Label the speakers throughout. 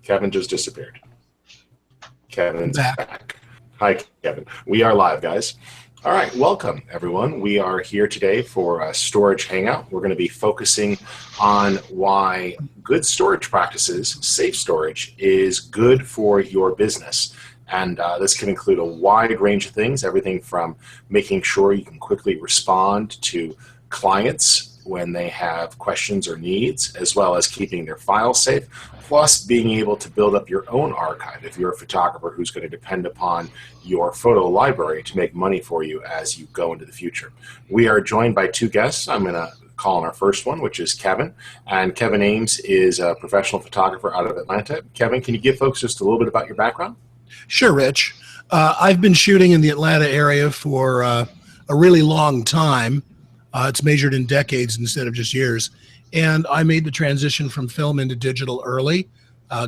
Speaker 1: Kevin just disappeared. Kevin's
Speaker 2: Back.
Speaker 1: back. Hi, Kevin. We are live, guys. All right, welcome, everyone. We are here today for a storage hangout. We're going to be focusing on why good storage practices, safe storage, is good for your business. And this can include a wide range of things, everything from making sure you can quickly respond to clients when they have questions or needs, as well as keeping their files safe, plus being able to build up your own archive if you're a photographer who's going to depend upon your photo library to make money for you as you go into the future. We are joined by two guests. I'm going to call on our first one, which is Kevin. And Kevin Ames is a professional photographer out of Atlanta. Kevin, can you give folks just a little bit about your background?
Speaker 2: Sure, Rich. I've been shooting in the Atlanta area for a really long time. It's measured in decades instead of just years. And I made the transition from film into digital early,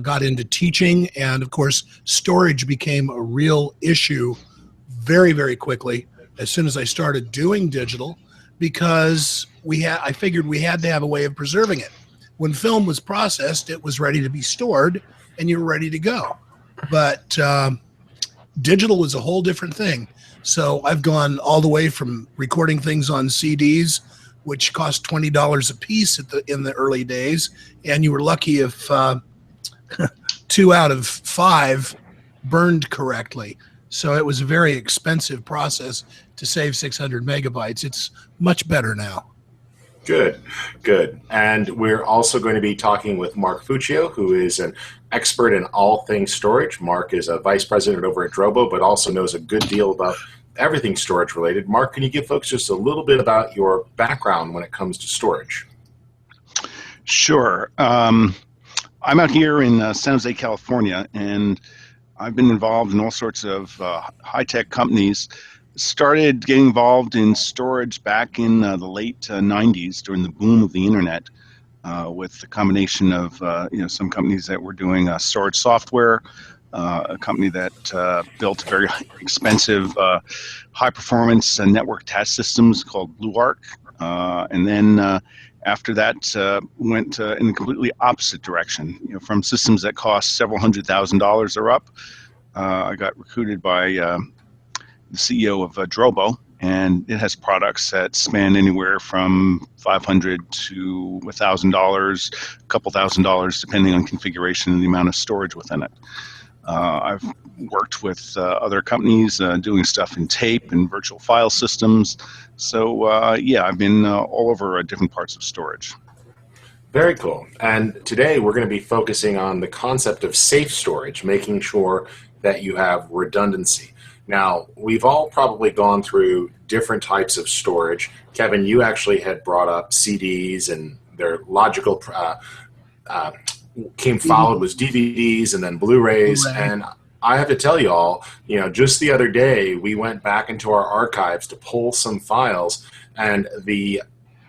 Speaker 2: got into teaching, and of course, storage became a real issue very, very quickly as soon as I started doing digital, because I figured we had to have a way of preserving it. When film was processed, it was ready to be stored and you were ready to go. But digital was a whole different thing. So I've gone all the way from recording things on CDs, which cost $20 a piece in the early days, and you were lucky if 2 out of 5 burned correctly. So it was a very expensive process to save 600 megabytes. It's much better now.
Speaker 1: Good, good. And we're also going to be talking with Mark Fuccio, who is an expert in all things storage. Mark is a vice president over at Drobo, but also knows a good deal about everything storage related. Mark, can you give folks just a little bit about your background when it comes to storage?
Speaker 3: Sure. I'm out here in San Jose, California, and I've been involved in all sorts of high-tech companies. Started getting involved in storage back in the late 90s during the boom of the internet, with the combination of some companies that were doing storage software, a company that built very expensive high-performance network attached systems called Blue Arc, and then after that went in a completely opposite direction. From systems that cost several $100,000 or up, I got recruited by the CEO of Drobo, and it has products that span anywhere from $500 to $1,000, a couple $1,000 depending on configuration and the amount of storage within it. I've worked with other companies doing stuff in tape and virtual file systems. So yeah, I've been all over different parts of storage.
Speaker 1: Very cool. And today we're going to be focusing on the concept of safe storage, making sure that you have redundancy. Now, we've all probably gone through different types of storage. Kevin, you actually had brought up CDs, and their logical came followed was DVDs and then Blu-rays. And I have to tell you all, just the other day, we went back into our archives to pull some files, and the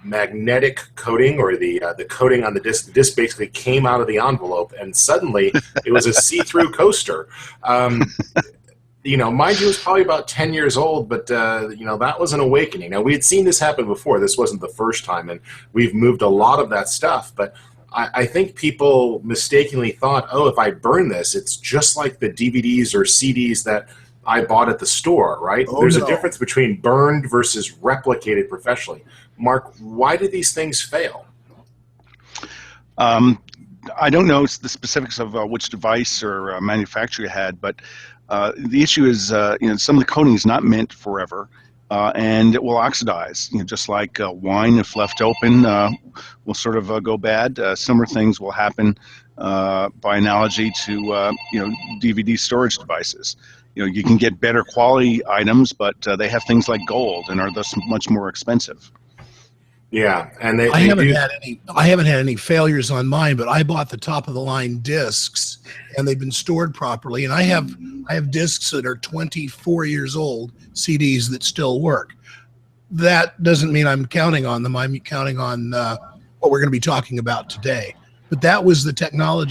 Speaker 1: magnetic coating, or the coating on the disc basically came out of the envelope, and suddenly it was a see-through coaster. Mind you, it was probably about 10 years old, but, that was an awakening. Now, we had seen this happen before. This wasn't the first time, and we've moved a lot of that stuff. But I think people mistakenly thought, oh, if I burn this, it's just like the DVDs or CDs that I bought at the store, right?
Speaker 2: Oh,
Speaker 1: There's
Speaker 2: no.
Speaker 1: a difference between burned versus replicated professionally. Mark, why did these things fail?
Speaker 3: I don't know the specifics of which device or manufacturer you had, but the issue is, some of the coating is not meant forever, and it will oxidize. Just like wine, if left open, will sort of go bad. Similar things will happen by analogy to DVD storage devices. You can get better quality items, but they have things like gold and are thus much more expensive.
Speaker 1: Yeah, and I
Speaker 2: haven't had any failures on mine, but I bought the top of the line discs, and they've been stored properly. And I have discs that are 24 years old, CDs that still work. That doesn't mean I'm counting on them. I'm counting on what we're going to be talking about today. But that was the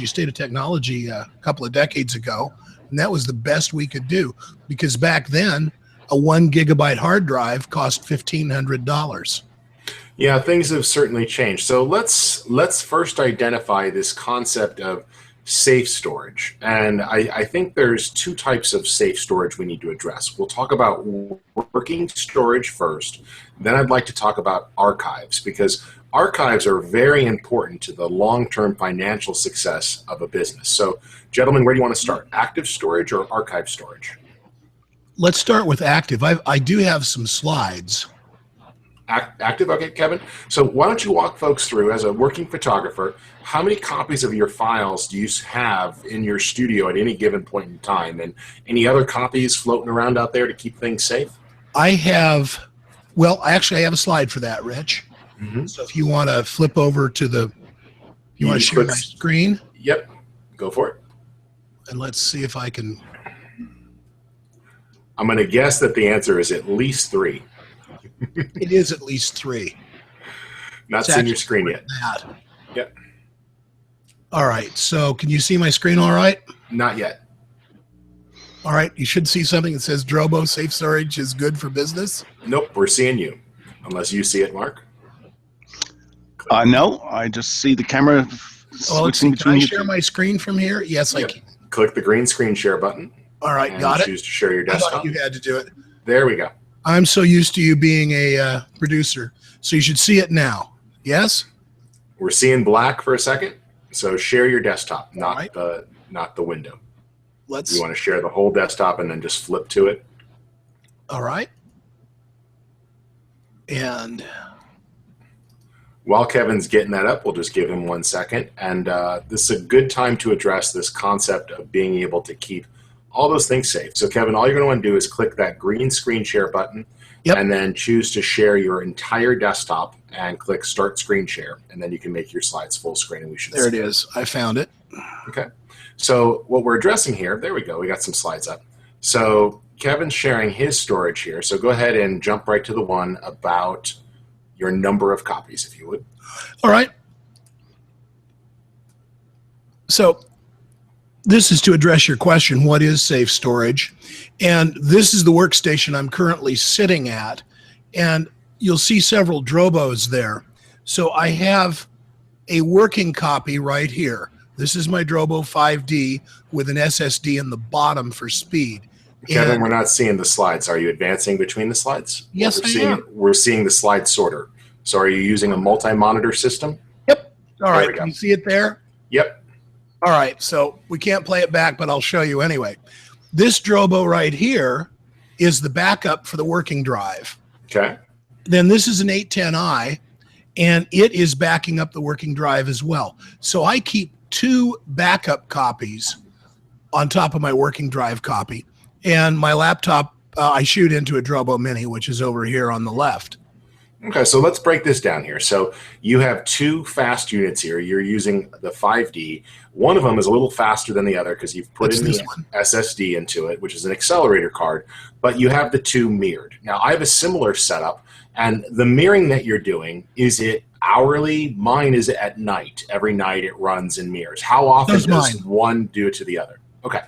Speaker 2: state of technology a couple of decades ago, and that was the best we could do, because back then a 1 gigabyte hard drive cost $1,500.
Speaker 1: Yeah, things have certainly changed. So let's first identify this concept of safe storage. And I think there's two types of safe storage we need to address. We'll talk about working storage first. Then I'd like to talk about archives, because archives are very important to the long-term financial success of a business. So, gentlemen, where do you want to start? Active storage or archive storage?
Speaker 2: Let's start with active. I do have some slides.
Speaker 1: Active? Okay, Kevin. So why don't you walk folks through, as a working photographer, how many copies of your files do you have in your studio at any given point in time? And any other copies floating around out there to keep things safe?
Speaker 2: I have, well, actually I have a slide for that, Rich.
Speaker 1: Mm-hmm.
Speaker 2: So if you want to flip over to the, you want to share my screen?
Speaker 1: Yep, go for it.
Speaker 2: And let's see if I can.
Speaker 1: I'm going to guess that the answer is at least 3.
Speaker 2: It is at least 3.
Speaker 1: Not seeing your screen yet.
Speaker 2: That.
Speaker 1: Yep.
Speaker 2: All right. So can you see my screen all right?
Speaker 1: Not yet.
Speaker 2: All right. You should see something that says Drobo Safe Storage is good for business.
Speaker 1: Nope, we're seeing you. Unless you see it, Mark.
Speaker 3: No, I just see the camera switching
Speaker 2: Can I
Speaker 3: between
Speaker 2: share my screen from here? Yes,
Speaker 1: Yep.
Speaker 2: I can.
Speaker 1: Click the green screen share button.
Speaker 2: All right.
Speaker 1: And
Speaker 2: Got it.
Speaker 1: choose to share your
Speaker 2: I
Speaker 1: desktop.
Speaker 2: thought you had to do it.
Speaker 1: There we go.
Speaker 2: I'm so used to you being a producer. So you should see it now. Yes?
Speaker 1: We're seeing black for a second. So share your desktop, not
Speaker 2: right.
Speaker 1: the window.
Speaker 2: Let's.
Speaker 1: You want to share the whole desktop and then just flip to it.
Speaker 2: All right. And
Speaker 1: while Kevin's getting that up, we'll just give him 1 second. And this is a good time to address this concept of being able to keep all those things safe. So Kevin, all you're going to want to do is click that green screen share button.
Speaker 2: Yep.
Speaker 1: And then choose to share your entire desktop and click start screen share. And then you can make your slides full screen and we should
Speaker 2: there
Speaker 1: see
Speaker 2: it is. I found it.
Speaker 1: Okay. So what we're addressing here, there we go. We got some slides up. So Kevin's sharing his storage here. So go ahead and jump right to the one about your number of copies, if you would.
Speaker 2: All right. So this is to address your question, what is safe storage? And this is the workstation I'm currently sitting at. And you'll see several Drobos there. So I have a working copy right here. This is my Drobo 5D with an SSD in the bottom for speed.
Speaker 1: Kevin, we're not seeing the slides. Are you advancing between the slides?
Speaker 2: Yes, I am.
Speaker 1: We're seeing the slide sorter. So are you using a multi-monitor system?
Speaker 2: Yep. All
Speaker 1: There we
Speaker 2: right.
Speaker 1: go.
Speaker 2: Can you see it there?
Speaker 1: Yep.
Speaker 2: All right. So we can't play it back, but I'll show you anyway. This Drobo right here is the backup for the working drive.
Speaker 1: Okay.
Speaker 2: Then this is an 810i, and it is backing up the working drive as well. So I keep 2 backup copies on top of my working drive copy. And my laptop, I shoot into a Drobo Mini, which is over here on the left.
Speaker 1: Okay, so let's break this down here. So you have 2 fast units here. You're using the 5D. One of them is a little faster than the other because you've put in the SSD into it, which is an accelerator card, but you have the 2 mirrored. Now, I have a similar setup, and the mirroring that you're doing, is it hourly? Mine is at night. Every night it runs and mirrors. How often does one do it to the other? Okay.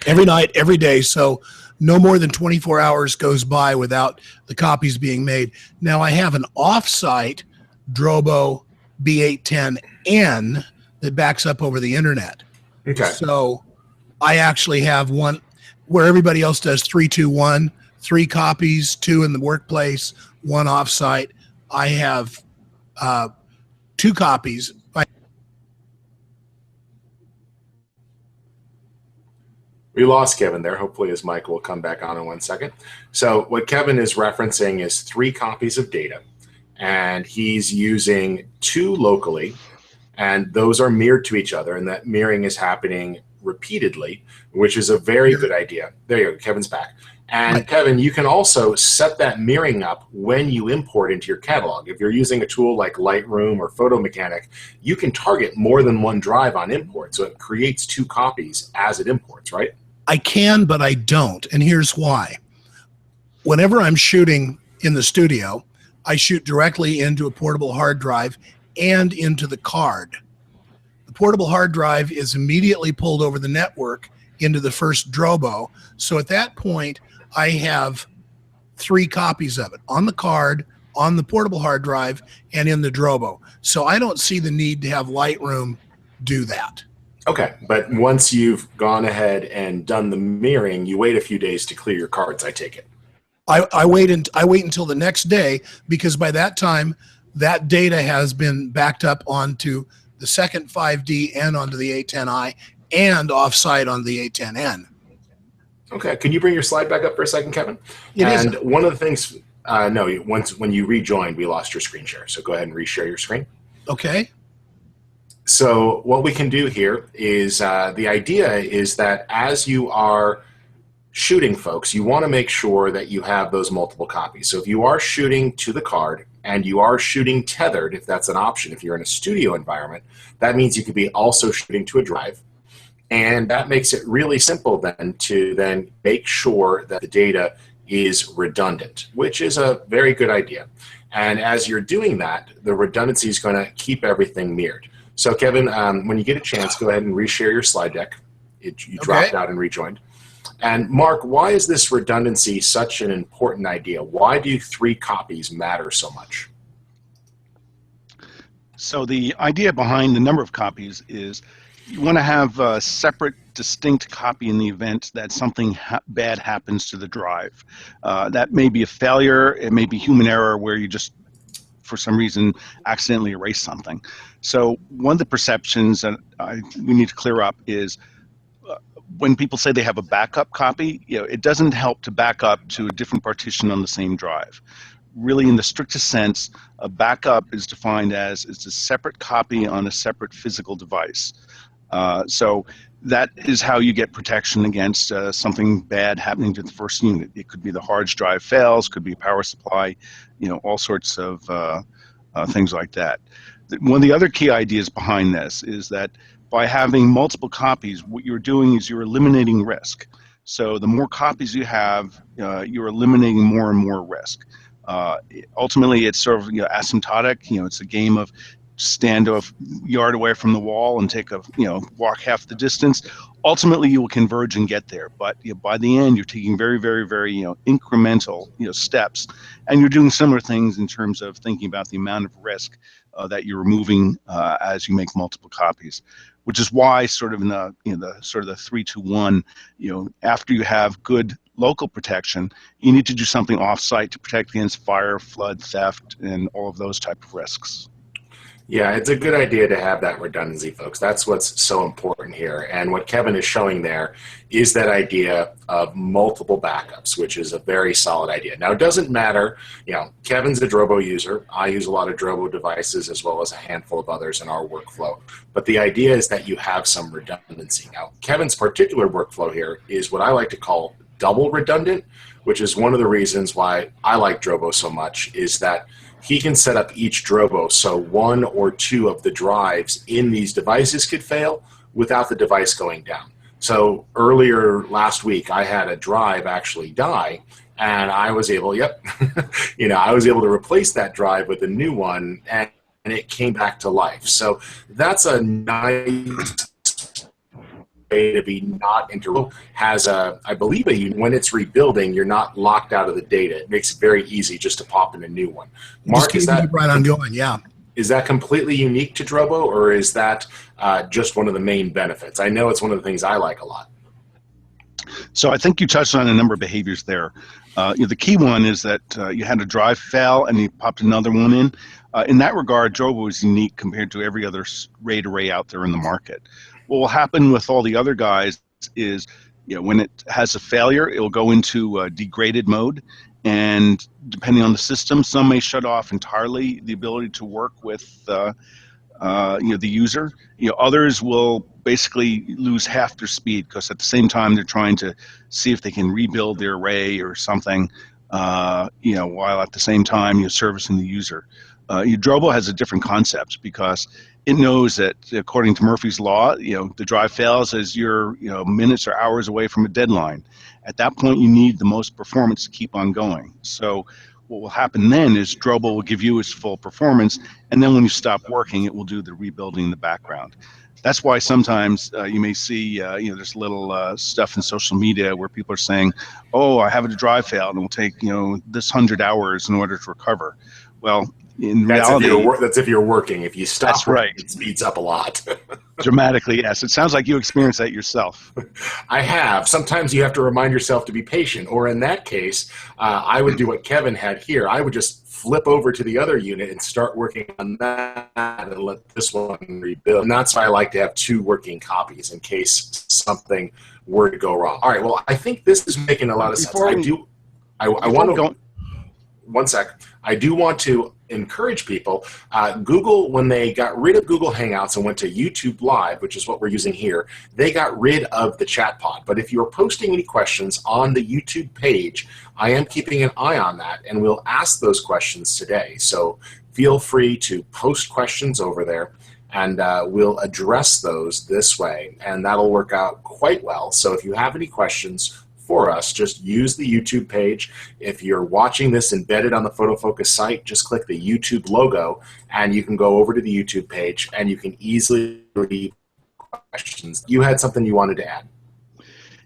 Speaker 2: Every night, every day. So no more than 24 hours goes by without the copies being made. Now I have an off-site Drobo B810N that backs up over the internet.
Speaker 1: Okay.
Speaker 2: So I actually have one where everybody else does 3-2-1, 3 copies, 2 in the workplace, 1 off-site. I have 2 copies.
Speaker 1: We lost Kevin there. Hopefully his mic will come back on in 1 second. So what Kevin is referencing is 3 copies of data, and he's using 2 locally, and those are mirrored to each other, and that mirroring is happening repeatedly, which is a very good idea. There you go. Kevin's back. And Kevin, you can also set that mirroring up when you import into your catalog. If you're using a tool like Lightroom or Photo Mechanic, you can target more than 1 drive on import, so it creates 2 copies as it imports, right?
Speaker 2: I can, but I don't. And here's why. Whenever I'm shooting in the studio, I shoot directly into a portable hard drive and into the card. The portable hard drive is immediately pulled over the network into the first Drobo. So at that point, I have 3 copies of it on the card, on the portable hard drive, and in the Drobo. So I don't see the need to have Lightroom do that.
Speaker 1: Okay, but once you've gone ahead and done the mirroring, you wait a few days to clear your cards, I take it.
Speaker 2: I wait until the next day, because by that time that data has been backed up onto the second 5D and onto the A10i and offsite on the A10N.
Speaker 1: Okay, can you bring your slide back up for a second, Kevin?
Speaker 2: It is.
Speaker 1: And one of the things, no, when you rejoined, we lost your screen share. So go ahead and reshare your screen.
Speaker 2: Okay.
Speaker 1: So what we can do here is the idea is that as you are shooting, folks, you want to make sure that you have those multiple copies. So if you are shooting to the card and you are shooting tethered, if that's an option, if you're in a studio environment, that means you could be also shooting to a drive. And that makes it really simple then to then make sure that the data is redundant, which is a very good idea. And as you're doing that, the redundancy is going to keep everything mirrored. So Kevin, when you get a chance, go ahead and reshare your slide deck. You dropped out and rejoined. And Mark, why is this redundancy such an important idea? Why do 3 copies matter so much?
Speaker 3: So the idea behind the number of copies is you want to have a separate, distinct copy in the event that something bad happens to the drive. That may be a failure, it may be human error where you just, for some reason, accidentally erase something. So one of the perceptions that we need to clear up is when people say they have a backup copy, it doesn't help to back up to a different partition on the same drive. Really, in the strictest sense, a backup is defined as it's a separate copy on a separate physical device. So that is how you get protection against something bad happening to the first unit. It could be the hard drive fails, could be a power supply, all sorts of things like that. One of the other key ideas behind this is that by having multiple copies, what you're doing is you're eliminating risk. So the more copies you have, you're eliminating more and more risk. Ultimately, it's sort of asymptotic. It's a game of stand a yard away from the wall and take walk half the distance. Ultimately, you will converge and get there. But by the end, you're taking very, very, very incremental steps, and you're doing similar things in terms of thinking about the amount of risk that you're removing as you make multiple copies. Which is why, sort of in the sort of the 3-2-1, after you have good local protection, you need to do something off-site to protect against fire, flood, theft, and all of those type of risks.
Speaker 1: Yeah, it's a good idea to have that redundancy, folks. That's what's so important here. And what Kevin is showing there is that idea of multiple backups, which is a very solid idea. Now, it doesn't matter, Kevin's a Drobo user. I use a lot of Drobo devices as well as a handful of others in our workflow. But the idea is that you have some redundancy. Now, Kevin's particular workflow here is what I like to call double redundant, which is one of the reasons why I like Drobo so much, is that he can set up each Drobo so 1 or 2 of the drives in these devices could fail without the device going down. So earlier last week, I had a drive actually die, and I was able, I was able to replace that drive with a new one, and it came back to life. So that's a nice way to be not has I believe when it's rebuilding, you're not locked out of the data. It makes it very easy just to pop in a new one. Mark, is that
Speaker 2: right on going? Yeah.
Speaker 1: Is that completely unique to Drobo, or is that just one of the main benefits? I know it's one of the things I like a lot.
Speaker 3: So I think you touched on a number of behaviors there. The key one is that you had a drive fail and you popped another one in. In that regard, Drobo is unique compared to every other RAID array out there in the market. What will happen with all the other guys is, when it has a failure, it will go into degraded mode, and depending on the system, some may shut off entirely the ability to work with the user. Others will basically lose half their speed because at the same time they're trying to see if they can rebuild their array or something, while at the same time you're servicing the user. Drobo has a different concept because it knows that according to Murphy's Law, the drive fails as you're minutes or hours away from a deadline. At that point, you need the most performance to keep on going. So what will happen then is Drobo will give you its full performance, and then when you stop working, it will do the rebuilding in the background. That's why sometimes you may see, there's little stuff in social media where people are saying, "Oh, I have a drive fail, and it will take this 100 hours in order to recover." Well, in reality,
Speaker 1: that's if you're working. If you stop,
Speaker 3: that's right.
Speaker 1: It speeds up a lot.
Speaker 3: Dramatically, yes. It sounds like you experienced that yourself.
Speaker 1: I have. Sometimes you have to remind yourself to be patient, or in that case, I would do what Kevin had here. I would just flip over to the other unit and start working on that and let this one rebuild. And that's why I like to have 2 working copies in case something were to go wrong. All right, well, I think this is making a lot of sense. I want to... One sec. I do want to encourage people. Google, when they got rid of Google Hangouts and went to YouTube Live, which is what we're using here, they got rid of the chat pod. But if you're posting any questions on the YouTube page, I am keeping an eye on that, and we'll ask those questions today. So feel free to post questions over there, and we'll address those this way, and that'll work out quite well. So if you have any questions for us, just use the YouTube page. If you're watching this embedded on the Photofocus site, just click the YouTube logo and you can go over to the YouTube page and you can easily read questions. You had something you wanted to add.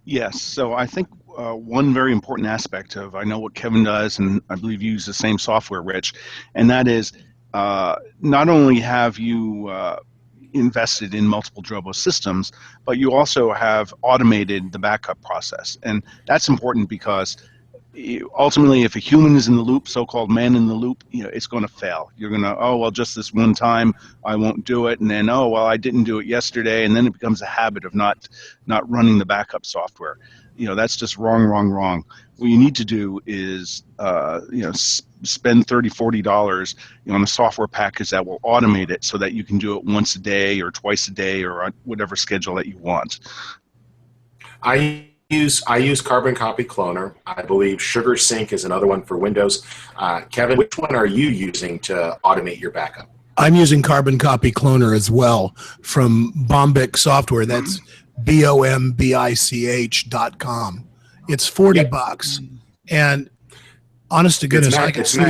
Speaker 3: Yes, so I think one very important aspect of, I know what Kevin does, and I believe you use the same software, Rich, and that is not only have you invested in multiple Drobo systems, but you also have automated the backup process. And that's important because ultimately, if a human is in the loop, so-called man in the loop, it's going to fail. You're going to, oh, well, just this one time I won't do it, and then, oh, well, I didn't do it yesterday, and then it becomes a habit of not running the backup software. That's just wrong. What you need to do is, spend $30, $40 on a software package that will automate it so that you can do it once a day or twice a day or on whatever schedule that you want.
Speaker 1: I use Carbon Copy Cloner. I believe Sugar Sync is another one for Windows. Kevin, which one are you using to automate your backup?
Speaker 2: I'm using Carbon Copy Cloner as well from Bombic Software. That's bombich.com. It's $40, and honest to goodness,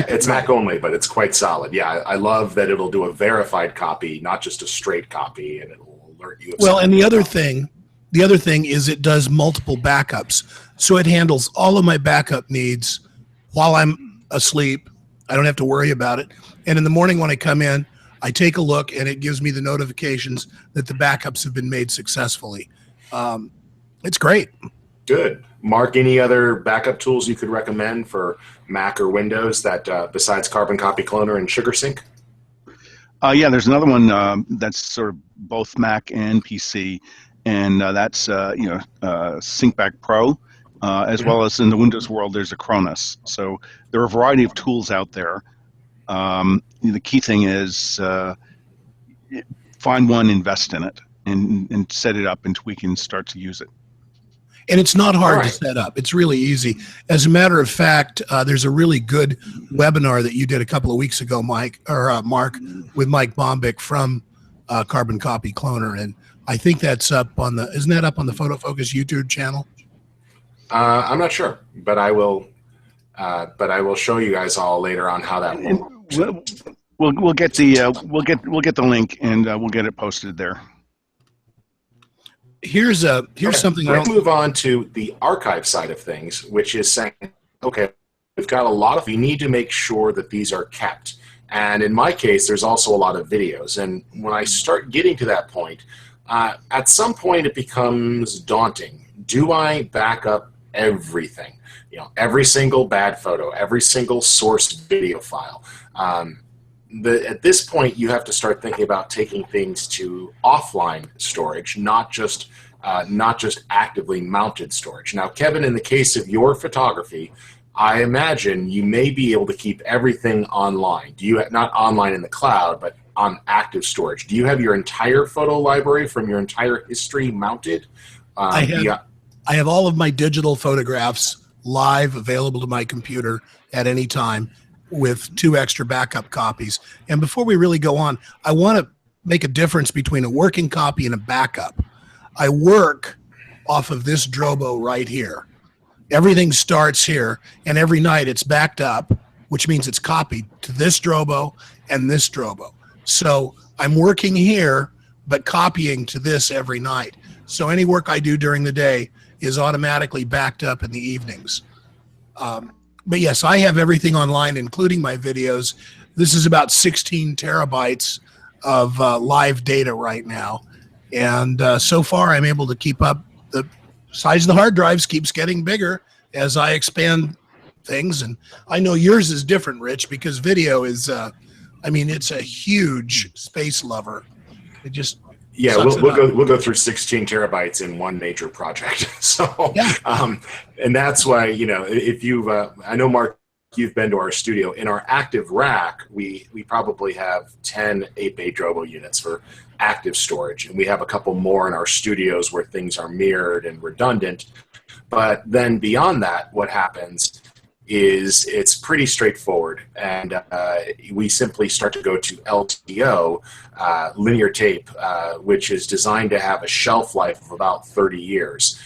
Speaker 1: it's Mac only, but it's quite solid. Yeah, I love that it'll do a verified copy, not just a straight copy, and it'll alert you.
Speaker 2: Well, and the other thing is it does multiple backups, so it handles all of my backup needs while I'm asleep. I don't have to worry about it. And in the morning when I come in, I take a look, and it gives me the notifications that the backups have been made successfully. It's great.
Speaker 1: Good. Mark, any other backup tools you could recommend for Mac or Windows that besides Carbon Copy Cloner and Sugar Sync?
Speaker 3: Yeah, there's another one that's sort of both Mac and PC, and that's SyncBack Pro, as well as in the Windows world, there's Acronis. So there are a variety of tools out there. The key thing is find one, invest in it, and set it up until we can start to use it.
Speaker 2: And it's not hard to set up. It's really easy. As a matter of fact, there's a really good webinar that you did a couple of weeks ago, Mark, with Mike Bombic from Carbon Copy Cloner, and I think that's up on isn't that up on the Photofocus YouTube channel?
Speaker 1: I'm not sure, but I will show you guys all later on how that works.
Speaker 3: We'll get the link, and we'll get it posted there.
Speaker 2: Here's something.
Speaker 1: Let's move on to the archive side of things, which is saying, okay, we've got a lot of. We need to make sure that these are kept. And in my case, there's also a lot of videos. And when I start getting to that point, at some point it becomes daunting. Do I back up everything? Every single bad photo, every single sourced video file. At this point, you have to start thinking about taking things to offline storage, not just actively mounted storage. Now, Kevin, in the case of your photography, I imagine you may be able to keep everything online. Do you not online in the cloud, but on active storage? Do you have your entire photo library from your entire history mounted?
Speaker 2: I have all of my digital photographs live, available to my computer at any time, with 2 extra backup copies. And before we really go on, I want to make a difference between a working copy and a backup. I work off of this Drobo right here. Everything starts here, and every night it's backed up, which means it's copied to this Drobo and this Drobo. So I'm working here, but copying to this every night. So any work I do during the day is automatically backed up in the evenings. But yes, I have everything online, including my videos. this is about 16 terabytes of live data right now. And so far, I'm able to keep up. The size of the hard drives keeps getting bigger as I expand things. And I know yours is different, Rich, because video is, I mean, it's a huge space lover. It just
Speaker 1: yeah, we'll go through 16 terabytes in one major project. So,
Speaker 2: yeah.
Speaker 1: And that's why, you know, if you've, I know Mark, you've been to our studio. In our active rack, we probably have 10 8-bay Drobo units for active storage, and we have a couple more in our studios where things are mirrored and redundant. But then beyond that, what happens is it's pretty straightforward, and we simply start to go to LTO, linear tape, which is designed to have a shelf life of about 30 years.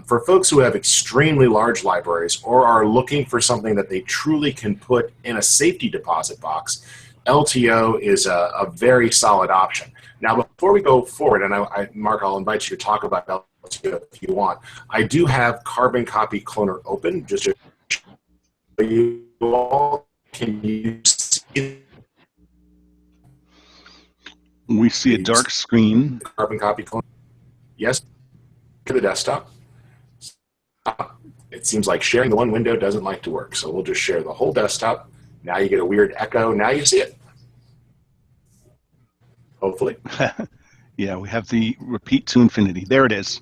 Speaker 1: For folks who have extremely large libraries or are looking for something that they truly can put in a safety deposit box, LTO is a very solid option. Now, before we go forward, and Mark, I'll invite you to talk about LTO if you want. I do have Carbon Copy Cloner open, just to show you all. Can you see?
Speaker 3: We see a dark screen.
Speaker 1: Carbon Copy Cloner. Yes, to the desktop. It seems like sharing the one window doesn't like to work, so we'll just share the whole desktop. Now you get a weird echo. Now you see it. Hopefully.
Speaker 3: Yeah, we have the repeat to infinity. There it is.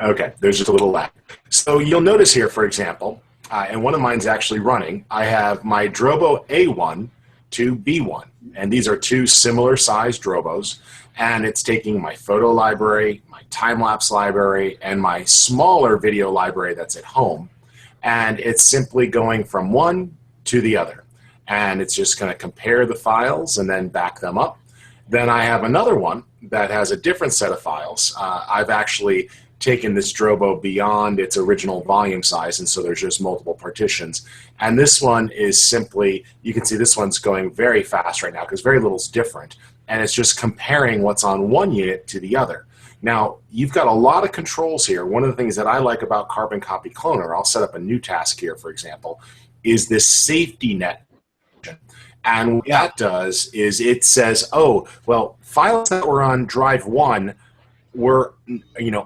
Speaker 1: Okay, there's just a little lag. So you'll notice here, for example, and one of mine's actually running, I have my Drobo A1 to B1. And these are two similar sized Drobos. And it's taking my photo library, my time-lapse library, and my smaller video library that's at home. And it's simply going from one to the other. And it's just going to compare the files and then back them up. Then I have another one that has a different set of files. I've actually taken this Drobo beyond its original volume size, and so there's just multiple partitions. And this one is simply, you can see this one's going very fast right now because very little's different. And it's just comparing what's on one unit to the other. Now, you've got a lot of controls here. One of the things that I like about Carbon Copy Cloner, I'll set up a new task here, for example, is this safety net. And what that does is it says, oh, well, files that were on drive 1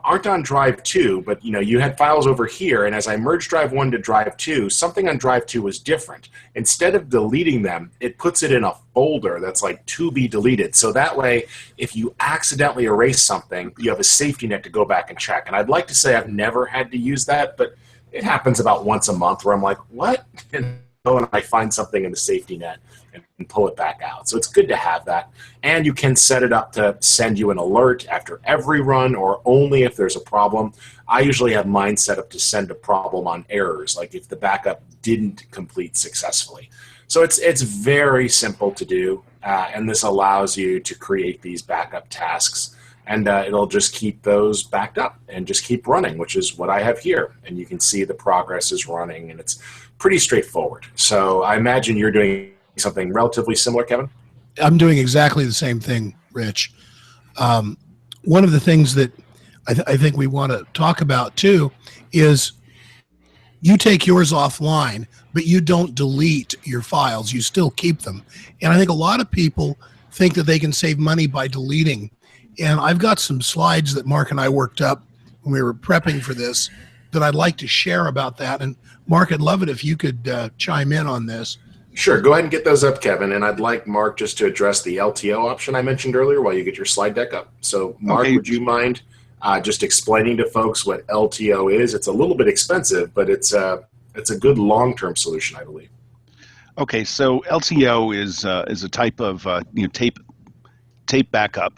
Speaker 1: aren't on drive 2, but you had files over here, and as I merged drive 1 to drive 2, something on drive 2 was different. Instead of deleting them, it puts it in a folder that's like to be deleted. So that way, if you accidentally erase something, you have a safety net to go back and check. And I'd like to say I've never had to use that, but it happens about once a month where I'm like, what? And I find something in the safety net and pull it back out. So it's good to have that. And you can set it up to send you an alert after every run or only if there's a problem. I usually have mine set up to send a problem on errors, like if the backup didn't complete successfully. So it's very simple to do, and this allows you to create these backup tasks, and it'll just keep those backed up and just keep running, which is what I have here. And you can see the progress is running, and it's pretty straightforward. So I imagine you're doing something relatively similar, Kevin?
Speaker 2: I'm doing exactly the same thing, Rich. One of the things that I think we want to talk about too is you take yours offline, but you don't delete your files. You still keep them. And I think a lot of people think that they can save money by deleting. And I've got some slides that Mark and I worked up when we were prepping for this that I'd like to share about that. And Mark, I'd love it if you could chime in on this.
Speaker 1: Sure, go ahead and get those up, Kevin. And I'd like Mark just to address the LTO option I mentioned earlier while you get your slide deck up. So Mark, would you mind just explaining to folks what LTO is? It's a little bit expensive, but it's a good long-term solution, I believe.
Speaker 3: Okay, so LTO is a type of tape backup.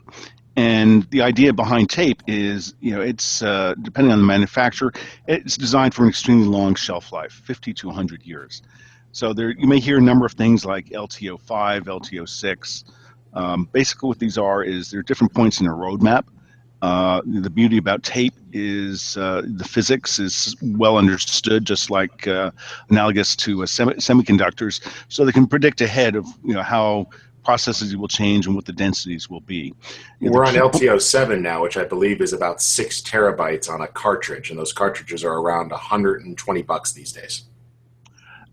Speaker 3: And the idea behind tape is, it's depending on the manufacturer, it's designed for an extremely long shelf life, 50 to 100 years. So you may hear a number of things like LTO 5, LTO 6. Basically what these are is there are different points in a roadmap. The beauty about tape is the physics is well understood, just like analogous to semiconductors, so they can predict ahead of how processes will change and what the densities will be.
Speaker 1: We're on LTO 7 now, which I believe is about 6 terabytes on a cartridge, and those cartridges are around $120 these days.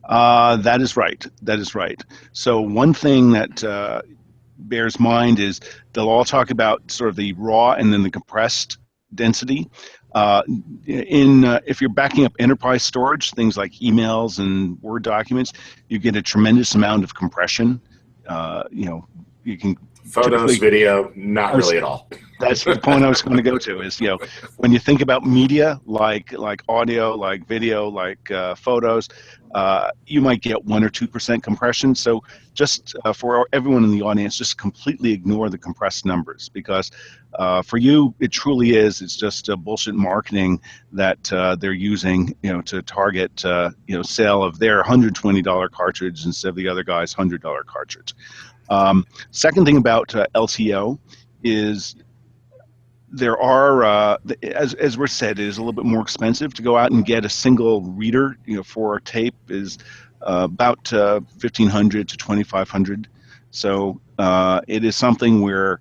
Speaker 3: That is right. That is right. So one thing that bears mind is they'll all talk about sort of the raw and then the compressed density. If you're backing up enterprise storage, things like emails and Word documents, you get a tremendous amount of compression. You can
Speaker 1: Photos, video, not really at all.
Speaker 3: That's the point I was going to go to. Is when you think about media like audio, like video, like photos, you might get 1 or 2% compression. So just for everyone in the audience, just completely ignore the compressed numbers, because for you it truly is. It's just bullshit marketing that they're using, to target sale of their $120 cartridge instead of the other guy's $100 cartridge. Second thing about LTO is there are, as Rich said, it is a little bit more expensive to go out and get a single reader. For a tape is about $1,500 to $2,500. So it is something where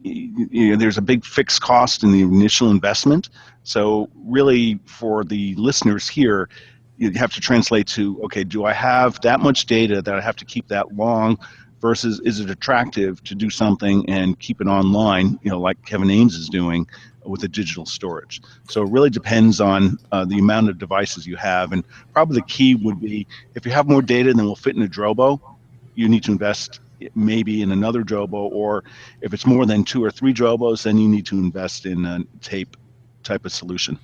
Speaker 3: there's a big fixed cost in the initial investment. So really, for the listeners here, you have to translate to, okay, do I have that much data that I have to keep that long? Versus, is it attractive to do something and keep it online, like Kevin Ames is doing with the digital storage? So it really depends on the amount of devices you have. And probably the key would be, if you have more data than will fit in a Drobo, you need to invest maybe in another Drobo, or if it's more than 2 or 3 Drobos, then you need to invest in a tape type of solution.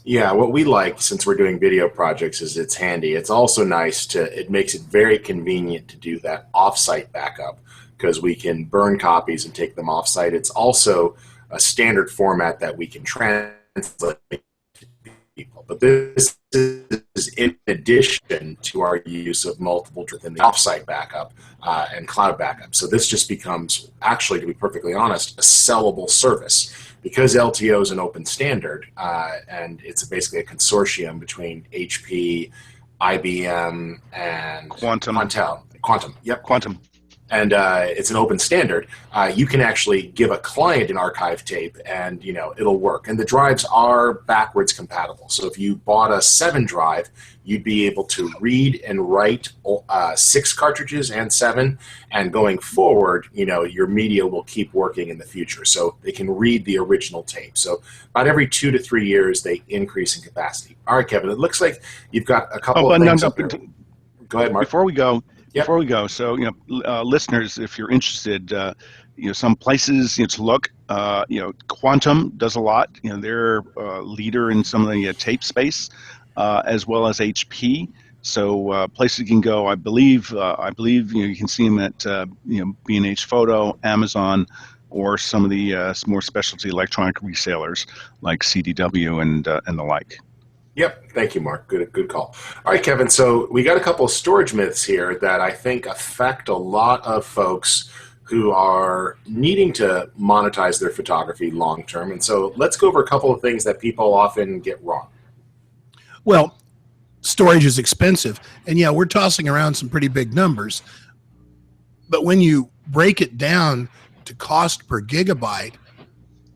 Speaker 1: Yeah, what we like, since we're doing video projects, is it's handy. It's also nice it makes it very convenient to do that offsite backup, because we can burn copies and take them offsite. It's also a standard format that we can translate to people. But this is in addition to our use of multiple within the offsite backup and cloud backup. So this just becomes, actually, to be perfectly honest, a sellable service. Because LTO is an open standard, and it's basically a consortium between HP, IBM, and
Speaker 3: Quantum.
Speaker 1: Yep. Quantum. And it's an open standard. You can actually give a client an archive tape, and it'll work. And the drives are backwards compatible. So if you bought a 7 drive, you'd be able to read and write 6 cartridges and 7. And going forward, your media will keep working in the future. So they can read the original tape. So about every 2 to 3 years, they increase in capacity. All right, Kevin, it looks like you've got a couple of things up there. Go ahead, Mark.
Speaker 3: Before we go, so listeners, if you're interested, some places to look. Quantum does a lot. They're a leader in some of the tape space, as well as HP. So places you can go. I believe you can see them at B&H Photo, Amazon, or some of the more specialty electronic resellers like CDW and the like.
Speaker 1: Yep. Thank you, Mark. Good call. All right, Kevin. So we got a couple of storage myths here that I think affect a lot of folks who are needing to monetize their photography long term. And so let's go over a couple of things that people often get wrong.
Speaker 2: Well, storage is expensive. And yeah, we're tossing around some pretty big numbers. But when you break it down to cost per gigabyte,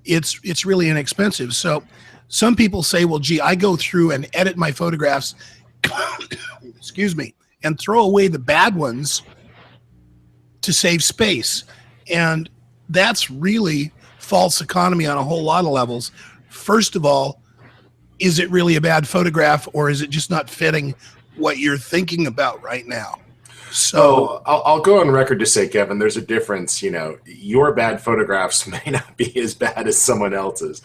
Speaker 2: it's really inexpensive. So some people say, well, gee, I go through and edit my photographs, excuse me, and throw away the bad ones to save space. And that's really false economy on a whole lot of levels. First of all, is it really a bad photograph, or is it just not fitting what you're thinking about right now? So
Speaker 1: I'll go on record to say, Kevin, there's a difference. Your bad photographs may not be as bad as someone else's.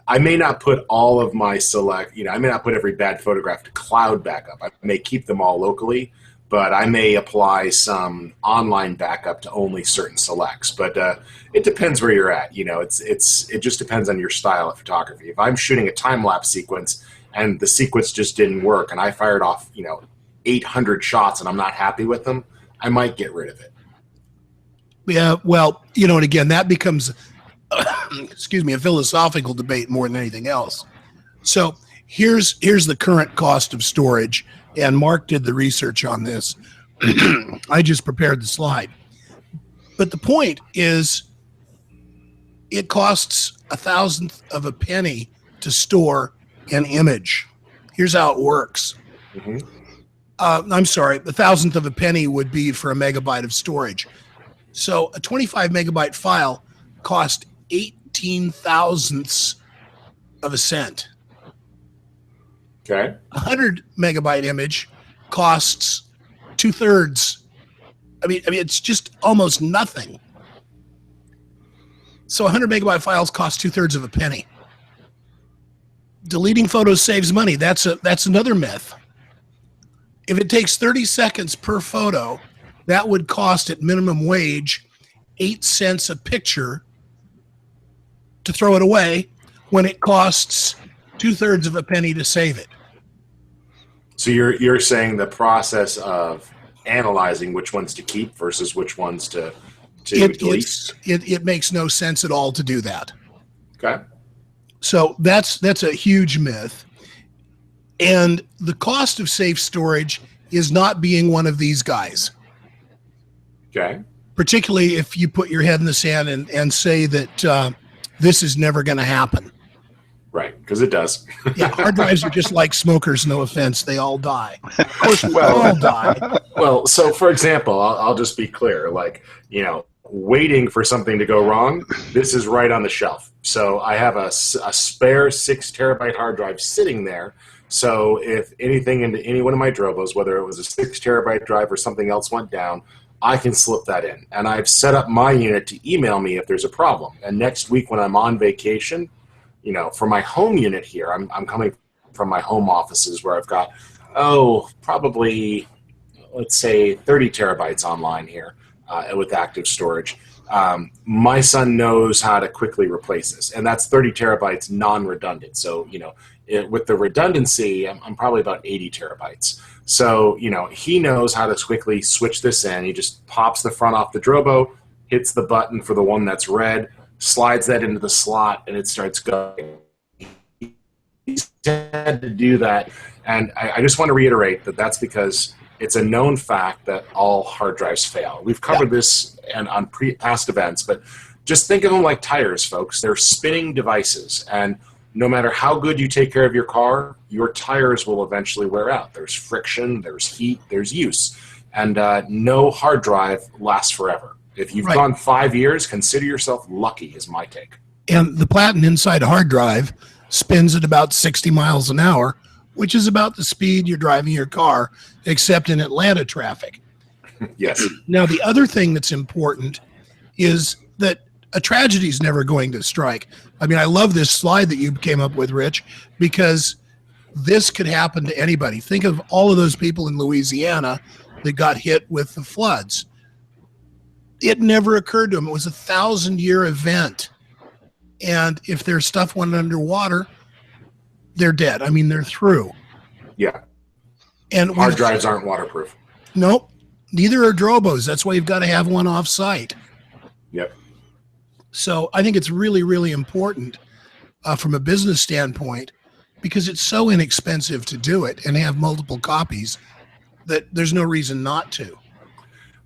Speaker 1: I may not put all of my I may not put every bad photograph to cloud backup. I may keep them all locally, but I may apply some online backup to only certain selects. But it depends where you're at. It just depends on your style of photography. If I'm shooting a time-lapse sequence and the sequence just didn't work and I fired off, 800 shots and I'm not happy with them, I might get rid of it.
Speaker 2: Yeah, well, and again, that becomes excuse me, a philosophical debate more than anything else. So here's the current cost of storage, and Mark did the research on this. I just prepared the slide. But the point is, it costs 1/1000th of a penny to store an image. Here's how it works. I'm sorry, the thousandth of a penny would be for a megabyte of storage. So a 25 megabyte file cost 18 thousandths of a cent.
Speaker 1: Okay.
Speaker 2: 100 megabyte image costs 2/3. I mean, it's just almost nothing. So 100 megabyte files cost 2/3 of a penny. Deleting photos saves money. That's another myth. If it takes 30 seconds per photo, that would cost at minimum wage 8 cents a picture to throw it away when it costs 2/3 of a penny to save it.
Speaker 1: So you're saying the process of analyzing which ones to keep versus which ones to delete?
Speaker 2: It makes no sense at all to do that.
Speaker 1: Okay.
Speaker 2: So that's a huge myth. And the cost of safe storage is not being one of these guys.
Speaker 1: Okay.
Speaker 2: Particularly if you put your head in the sand and say that this is never going to happen.
Speaker 1: Right, because it does.
Speaker 2: Yeah, hard drives are just like smokers, no offense. They all die. Of course, we all die.
Speaker 1: Well, so for example, I'll just be clear, like, waiting for something to go wrong, this is right on the shelf. So I have a spare 6 terabyte hard drive sitting there. So if anything into any one of my Drobos, whether it was a 6 terabyte drive or something else went down, I can slip that in. And I've set up my unit to email me if there's a problem. And next week when I'm on vacation, for my home unit here, I'm coming from my home offices where I've got, probably, let's say 30 terabytes online here with active storage. My son knows how to quickly replace this, and that's 30 terabytes non-redundant. So, with the redundancy, I'm probably about 80 terabytes. So, he knows how to quickly switch this in. He just pops the front off the Drobo, hits the button for the one that's red, slides that into the slot, and it starts going. He's had to do that, and I just want to reiterate that that's because it's a known fact that all hard drives fail. We've covered this on past events, but just think of them like tires, folks. They're spinning devices, and no matter how good you take care of your car, your tires will eventually wear out. There's friction, there's heat, there's use, and no hard drive lasts forever. If you've gone 5 years, consider yourself lucky, is my take.
Speaker 2: And the platinum inside a hard drive spins at about 60 miles an hour, which is about the speed you're driving your car, except in Atlanta traffic.
Speaker 1: Yes.
Speaker 2: Now, the other thing that's important is that a tragedy is never going to strike. I mean, I love this slide that you came up with, Rich, because this could happen to anybody. Think of all of those people in Louisiana that got hit with the floods. It never occurred to them. It was a 1,000-year event. And if their stuff went underwater, they're dead. I mean, they're through.
Speaker 1: Yeah.
Speaker 2: And
Speaker 1: hard drives aren't waterproof.
Speaker 2: Nope. Neither are Drobos. That's why you've got to have one off-site.
Speaker 1: Yep.
Speaker 2: So I think it's really, really important from a business standpoint because it's so inexpensive to do it and have multiple copies that there's no reason not to.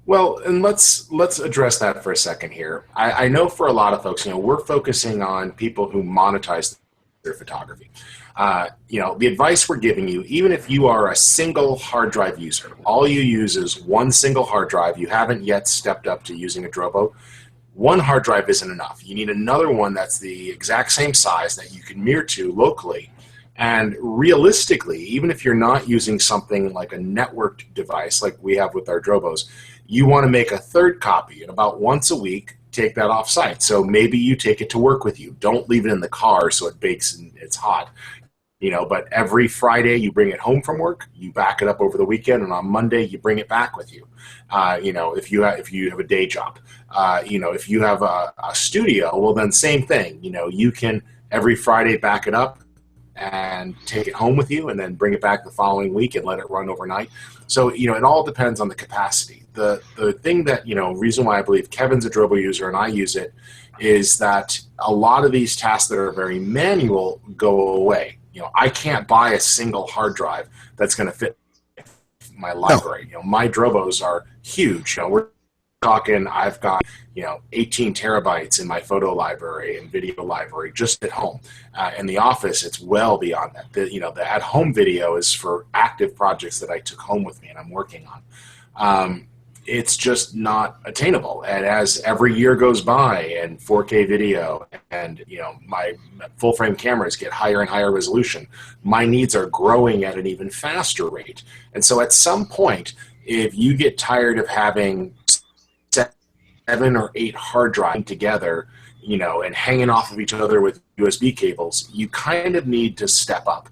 Speaker 1: Well, and let's address that for a second here. I know for a lot of folks, we're focusing on people who monetize their photography. The advice we're giving you, even if you are a single hard drive user, all you use is one single hard drive, you haven't yet stepped up to using a Drobo, one hard drive isn't enough. You need another one that's the exact same size that you can mirror to locally. And realistically, even if you're not using something like a networked device like we have with our Drobos, you want to make a third copy, and about once a week, take that off-site. So maybe you take it to work with you. Don't leave it in the car so it bakes and it's hot. But every Friday you bring it home from work, you back it up over the weekend, and on Monday you bring it back with you. If you have a day job, if you have a studio, well then same thing. You can every Friday back it up and take it home with you, and then bring it back the following week and let it run overnight. So it all depends on the capacity. The thing that reason why I believe Kevin's a Drobo user and I use it is that a lot of these tasks that are very manual go away. I can't buy a single hard drive that's going to fit my library. My Drobos are huge. We're talking, I've got 18 terabytes in my photo library and video library just at home. In the office, it's well beyond that. The at-home video is for active projects that I took home with me and I'm working on. It's just not attainable. And as every year goes by and 4K video and my full frame cameras get higher and higher resolution, my needs are growing at an even faster rate. And so at some point, if you get tired of having 7 or 8 hard drives together, and hanging off of each other with USB cables, you kind of need to step up.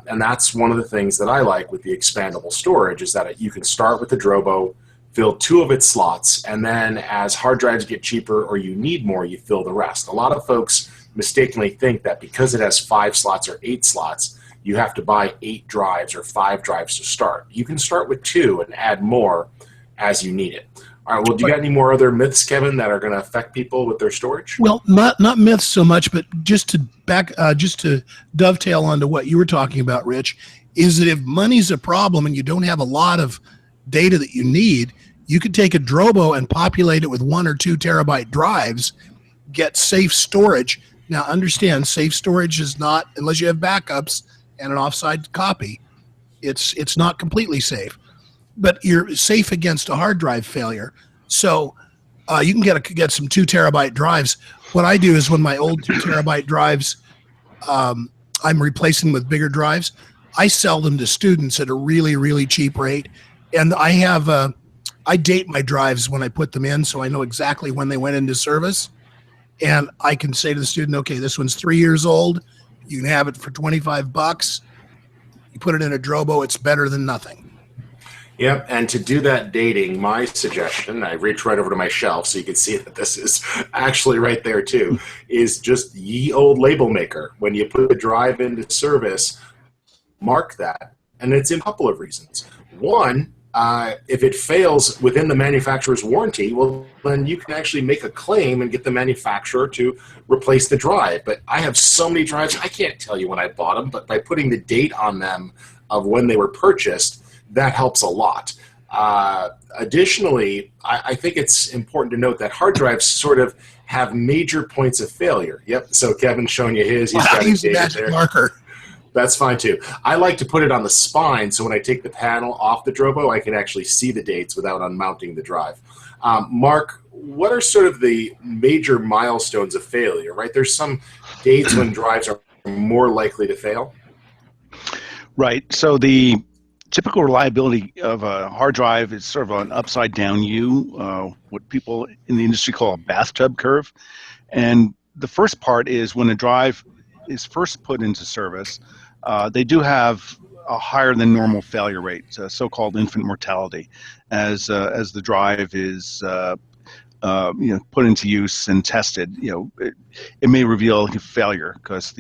Speaker 1: And that's one of the things that I like with the expandable storage is that you can start with the Drobo, fill 2 of its slots, and then as hard drives get cheaper or you need more, you fill the rest. A lot of folks mistakenly think that because it has 5 slots or 8 slots, you have to buy 8 drives or 5 drives to start. You can start with 2 and add more as you need it. All right, well, do you got any more other myths, Kevin, that are going to affect people with their storage?
Speaker 2: Well, not myths so much, but just to dovetail onto what you were talking about, Rich, is that if money's a problem and you don't have a lot of data that you need, you could take a Drobo and populate it with 1 or 2 terabyte drives, get safe storage. Now, understand, safe storage is not, unless you have backups and an offsite copy, it's not completely safe. But you're safe against a hard drive failure. So you can get some 2 terabyte drives. What I do is when my old 2 terabyte drives, I'm replacing with bigger drives, I sell them to students at a really, really cheap rate. And I date my drives when I put them in, so I know exactly when they went into service. And I can say to the student, okay, this one's 3 years old. You can have it for $25. You put it in a Drobo, it's better than nothing.
Speaker 1: Yep, and to do that dating, my suggestion, I reach right over to my shelf so you can see that this is actually right there too, is just ye old label maker. When you put the drive into service, mark that, and it's in a couple of reasons. One, if it fails within the manufacturer's warranty, well, then you can actually make a claim and get the manufacturer to replace the drive. But I have so many drives, I can't tell you when I bought them, but by putting the date on them of when they were purchased, that helps a lot. Additionally, I think it's important to note that hard drives sort of have major points of failure. Yep, so Kevin's showing you his. He's got
Speaker 2: a magic marker.
Speaker 1: That's fine too. I like to put it on the spine so when I take the panel off the Drobo, I can actually see the dates without unmounting the drive. Mark, what are sort of the major milestones of failure, right? There's some dates when drives are more likely to fail.
Speaker 3: Right, so the typical reliability of a hard drive is sort of an upside down U, what people in the industry call a bathtub curve. And the first part is when a drive is first put into service, they do have a higher than normal failure rate, so-called infant mortality, as the drive is put into use and tested. It may reveal failure because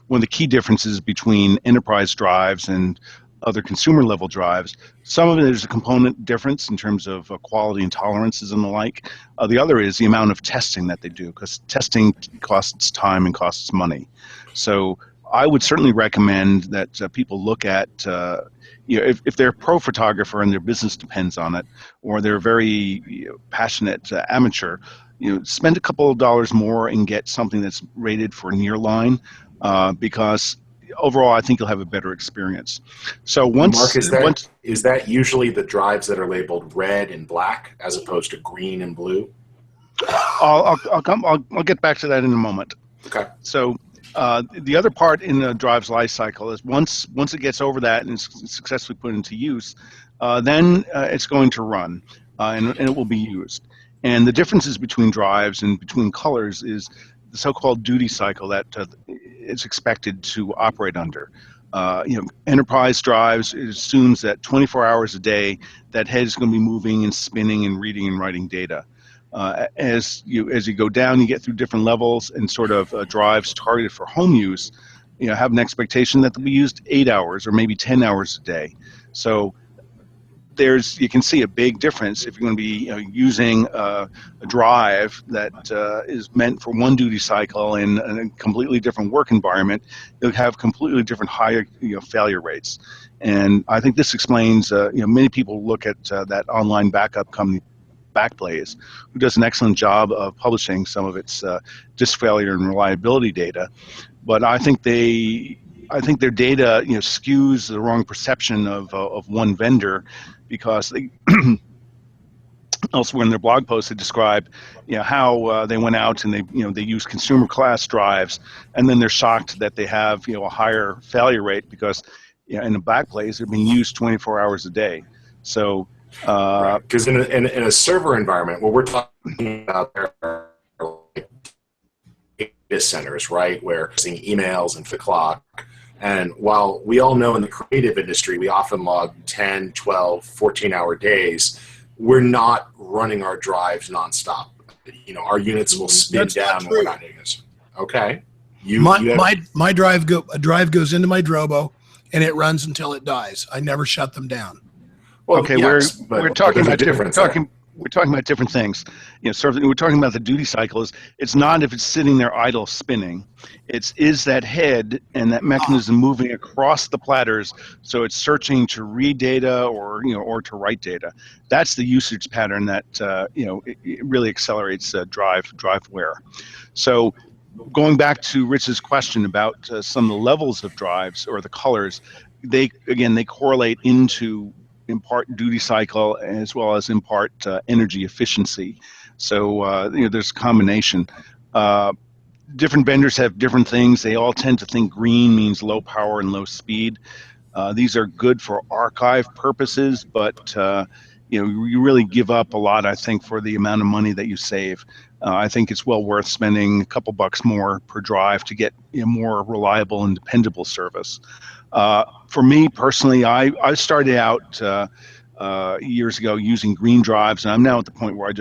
Speaker 3: one of the key differences between enterprise drives and other consumer level drives, some of it is a component difference in terms of quality and tolerances and the like. The other is the amount of testing that they do, because testing costs time and costs money. So I would certainly recommend that people look at, if they're a pro photographer and their business depends on it, or they're a very passionate amateur, spend a couple of dollars more and get something that's rated for nearline, because overall, I think you'll have a better experience. So
Speaker 1: Mark, is that usually the drives that are labeled red and black as opposed to green and blue?
Speaker 3: I'll get back to that in a moment.
Speaker 1: Okay.
Speaker 3: So the other part in the drive's life cycle is once it gets over that and it's successfully put into use, then it's going to run and it will be used. And the differences between drives and between colors is the so-called duty cycle that it's expected to operate under. Enterprise drives, it assumes that 24 hours a day, that head is going to be moving and spinning and reading and writing data. As you go down, you get through different levels and sort of drives targeted for home use, have an expectation that they'll be used 8 hours or maybe 10 hours a day. So you can see a big difference if you're going to be using a drive that is meant for one duty cycle in a completely different work environment. You'll have completely different higher failure rates, and I think this explains. Many people look at that online backup company, Backblaze, who does an excellent job of publishing some of its disk failure and reliability data. But I think their data, skews the wrong perception of one vendor, because they elsewhere in their blog posts they describe, how they went out and they use consumer class drives, and then they're shocked that they have a higher failure rate because in the Backblaze they're being used 24 hours a day. So
Speaker 1: because in a server environment, what we're talking about there are data centers, right, where seeing emails and the clock. And while we all know in the creative industry we often log 10, 12, 14-hour days, we're not running our drives nonstop. Our units will spin down when we're not doing this. Okay.
Speaker 2: My drive goes into my Drobo, and it runs until it dies. I never shut them down.
Speaker 3: Well, okay, yes, we're talking about different things. So we're talking about the duty cycles. It's not if it's sitting there idle spinning. Is that head and that mechanism moving across the platters, so it's searching to read data or to write data. That's the usage pattern that it really accelerates drive wear. So going back to Rich's question about some of the levels of drives or the colors, they correlate into in part duty cycle as well as in part energy efficiency. So there's a combination. Different vendors have different things. They all tend to think green means low power and low speed. These are good for archive purposes, but you really give up a lot, I think, for the amount of money that you save. I think it's well worth spending a couple bucks more per drive to get more reliable and dependable service. For me personally, I started out years ago using green drives, and I'm now at the point where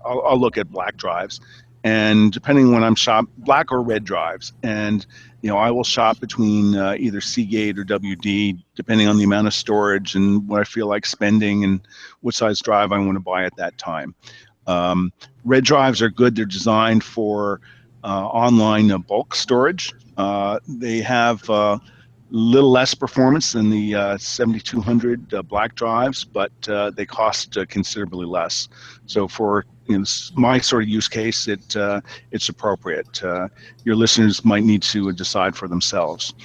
Speaker 3: I'll look at black drives, and depending when I'm black or red drives, and I will shop between either Seagate or WD, depending on the amount of storage and what I feel like spending and what size drive I want to buy at that time. Red drives are good. They're designed for online bulk storage. They have little less performance than the 7200 black drives, but they cost considerably less. So for my sort of use case, it's appropriate. Your listeners might need to decide for themselves.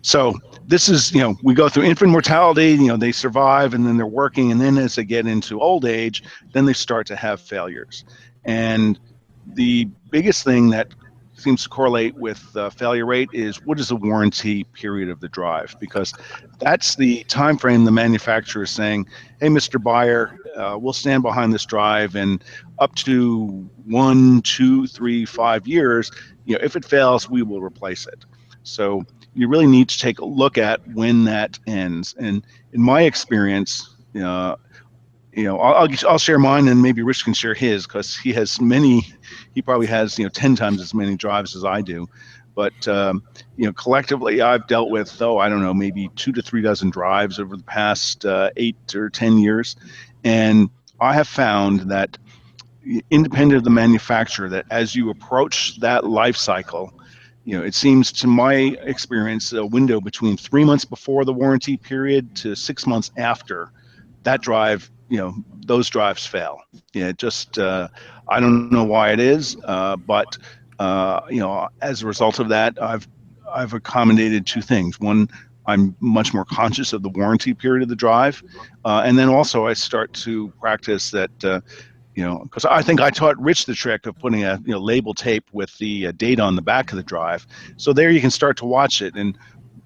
Speaker 3: So this is, we go through infant mortality, they survive and then they're working, and then as they get into old age, then they start to have failures. And the biggest thing that seems to correlate with failure rate is what is the warranty period of the drive, because that's the time frame the manufacturer is saying, hey, Mr. Buyer, we'll stand behind this drive, and up to 1, 2, 3, 5 years, if it fails, we will replace it. So you really need to take a look at when that ends. And in my experience, I'll share mine, and maybe Rich can share his, because he has many. He probably has 10 times as many drives as I do. But collectively, I've dealt with I don't know, maybe 2 to 3 dozen drives over the past 8 or 10 years, and I have found that, independent of the manufacturer, that as you approach that life cycle, it seems, to my experience, a window between 3 months before the warranty period to 6 months after, that drive, those drives fail. Just I don't know why it is, but as a result of that, I've accommodated 2 things. One, I'm much more conscious of the warranty period of the drive, and then also I start to practice that. Because I think I taught Rich the trick of putting a label tape with the data on the back of the drive, so there you can start to watch it. And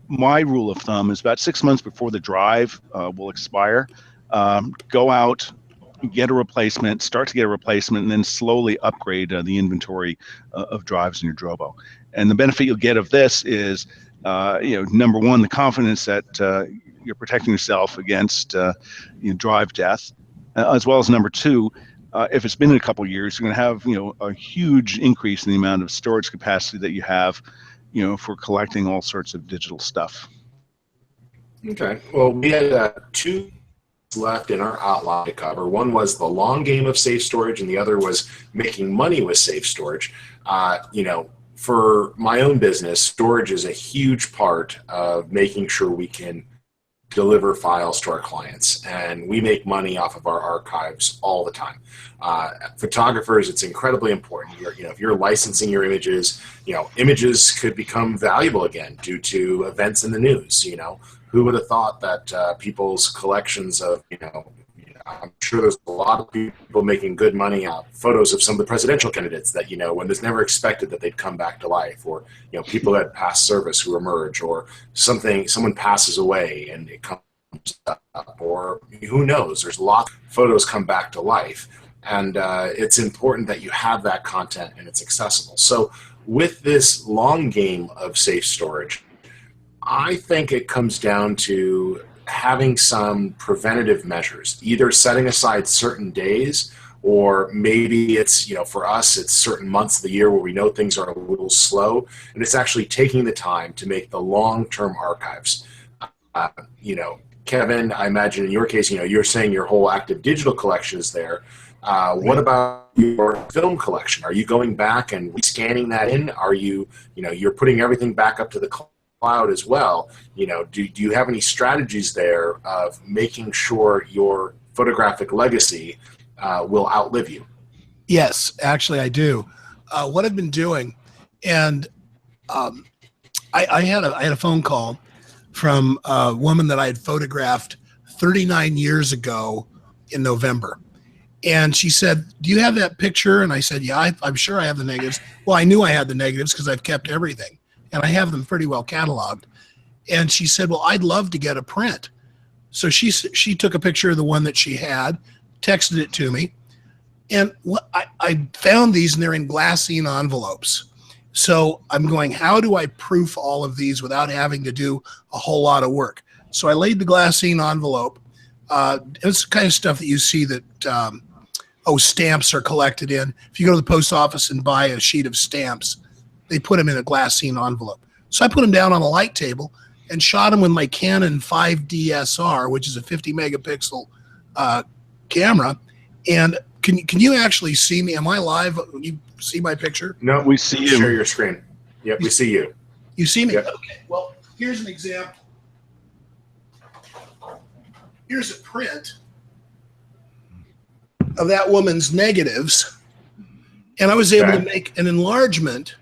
Speaker 3: my rule of thumb is about 6 months before the drive will expire, go out, get a replacement, start to get a replacement, and then slowly upgrade the inventory of drives in your Drobo. And the benefit you'll get of this is, number one, the confidence that you're protecting yourself against drive death, as well as number two, if it's been a couple of years, you're going to have a huge increase in the amount of storage capacity that you have, for collecting all sorts of digital stuff.
Speaker 1: Okay. Well, we had 2 left in our outline to cover. One was the long game of safe storage, and the other was making money with safe storage. For my own business, storage is a huge part of making sure we can deliver files to our clients, and we make money off of our archives all the time. Photographers, it's incredibly important. If you're licensing your images, images could become valuable again due to events in the news. Who would have thought that people's collections of, I'm sure there's a lot of people making good money out photos of some of the presidential candidates that, when there's never expected that they'd come back to life, or, people that past service who emerge, or someone passes away and it comes up, or who knows, there's lots of photos come back to life. And it's important that you have that content and it's accessible. So with this long game of safe storage, I think it comes down to having some preventative measures, either setting aside certain days, or maybe it's, for us, it's certain months of the year where we know things are a little slow, and it's actually taking the time to make the long-term archives. Kevin, I imagine in your case, you're saying your whole active digital collection is there. What about your film collection? Are you going back and scanning that in? Are you, you're putting everything back up to the cloud as well? Do you have any strategies there of making sure your photographic legacy will outlive you?
Speaker 2: Yes, actually I do. What I've been doing, and I had a phone call from a woman that I had photographed 39 years ago in November. And she said, "Do you have that picture?" And I said, "Yeah, I'm sure I have the negatives." Well, I knew I had the negatives because I've kept everything, and I have them pretty well cataloged. And she said, "Well, I'd love to get a print." So she took a picture of the one that she had, texted it to me, and I found these, and they're in glassine envelopes. So I'm going, how do I proof all of these without having to do a whole lot of work? So I laid the glassine envelope. It's the kind of stuff that you see that stamps are collected in. If you go to the post office and buy a sheet of stamps, they put them in a glassine envelope. So I put them down on a light table and shot them with my Canon 5D SR, which is a 50 megapixel camera. And can you actually see me? Am I live? Can you see my picture?
Speaker 3: No, we see you.
Speaker 1: Share your screen. Yep, we see you.
Speaker 2: You see me?
Speaker 1: Yep.
Speaker 2: Okay. Well, here's an example. Here's a print of that woman's negatives, and I was able to make an enlargement.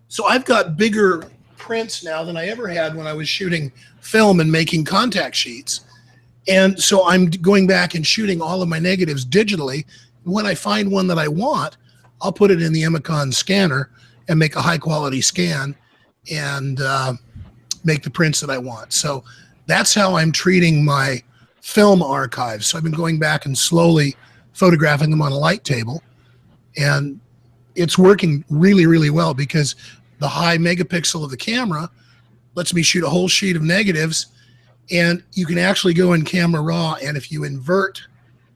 Speaker 2: So I've got bigger prints now than I ever had when I was shooting film and making contact sheets. And so I'm going back and shooting all of my negatives digitally. When I find one that I want, I'll put it in the Imicon scanner and make a high quality scan and make the prints that I want. So that's how I'm treating my film archives. So I've been going back and slowly photographing them on a light table, and it's working really, really well because the high megapixel of the camera lets me shoot a whole sheet of negatives, and you can actually go in camera raw, and if you invert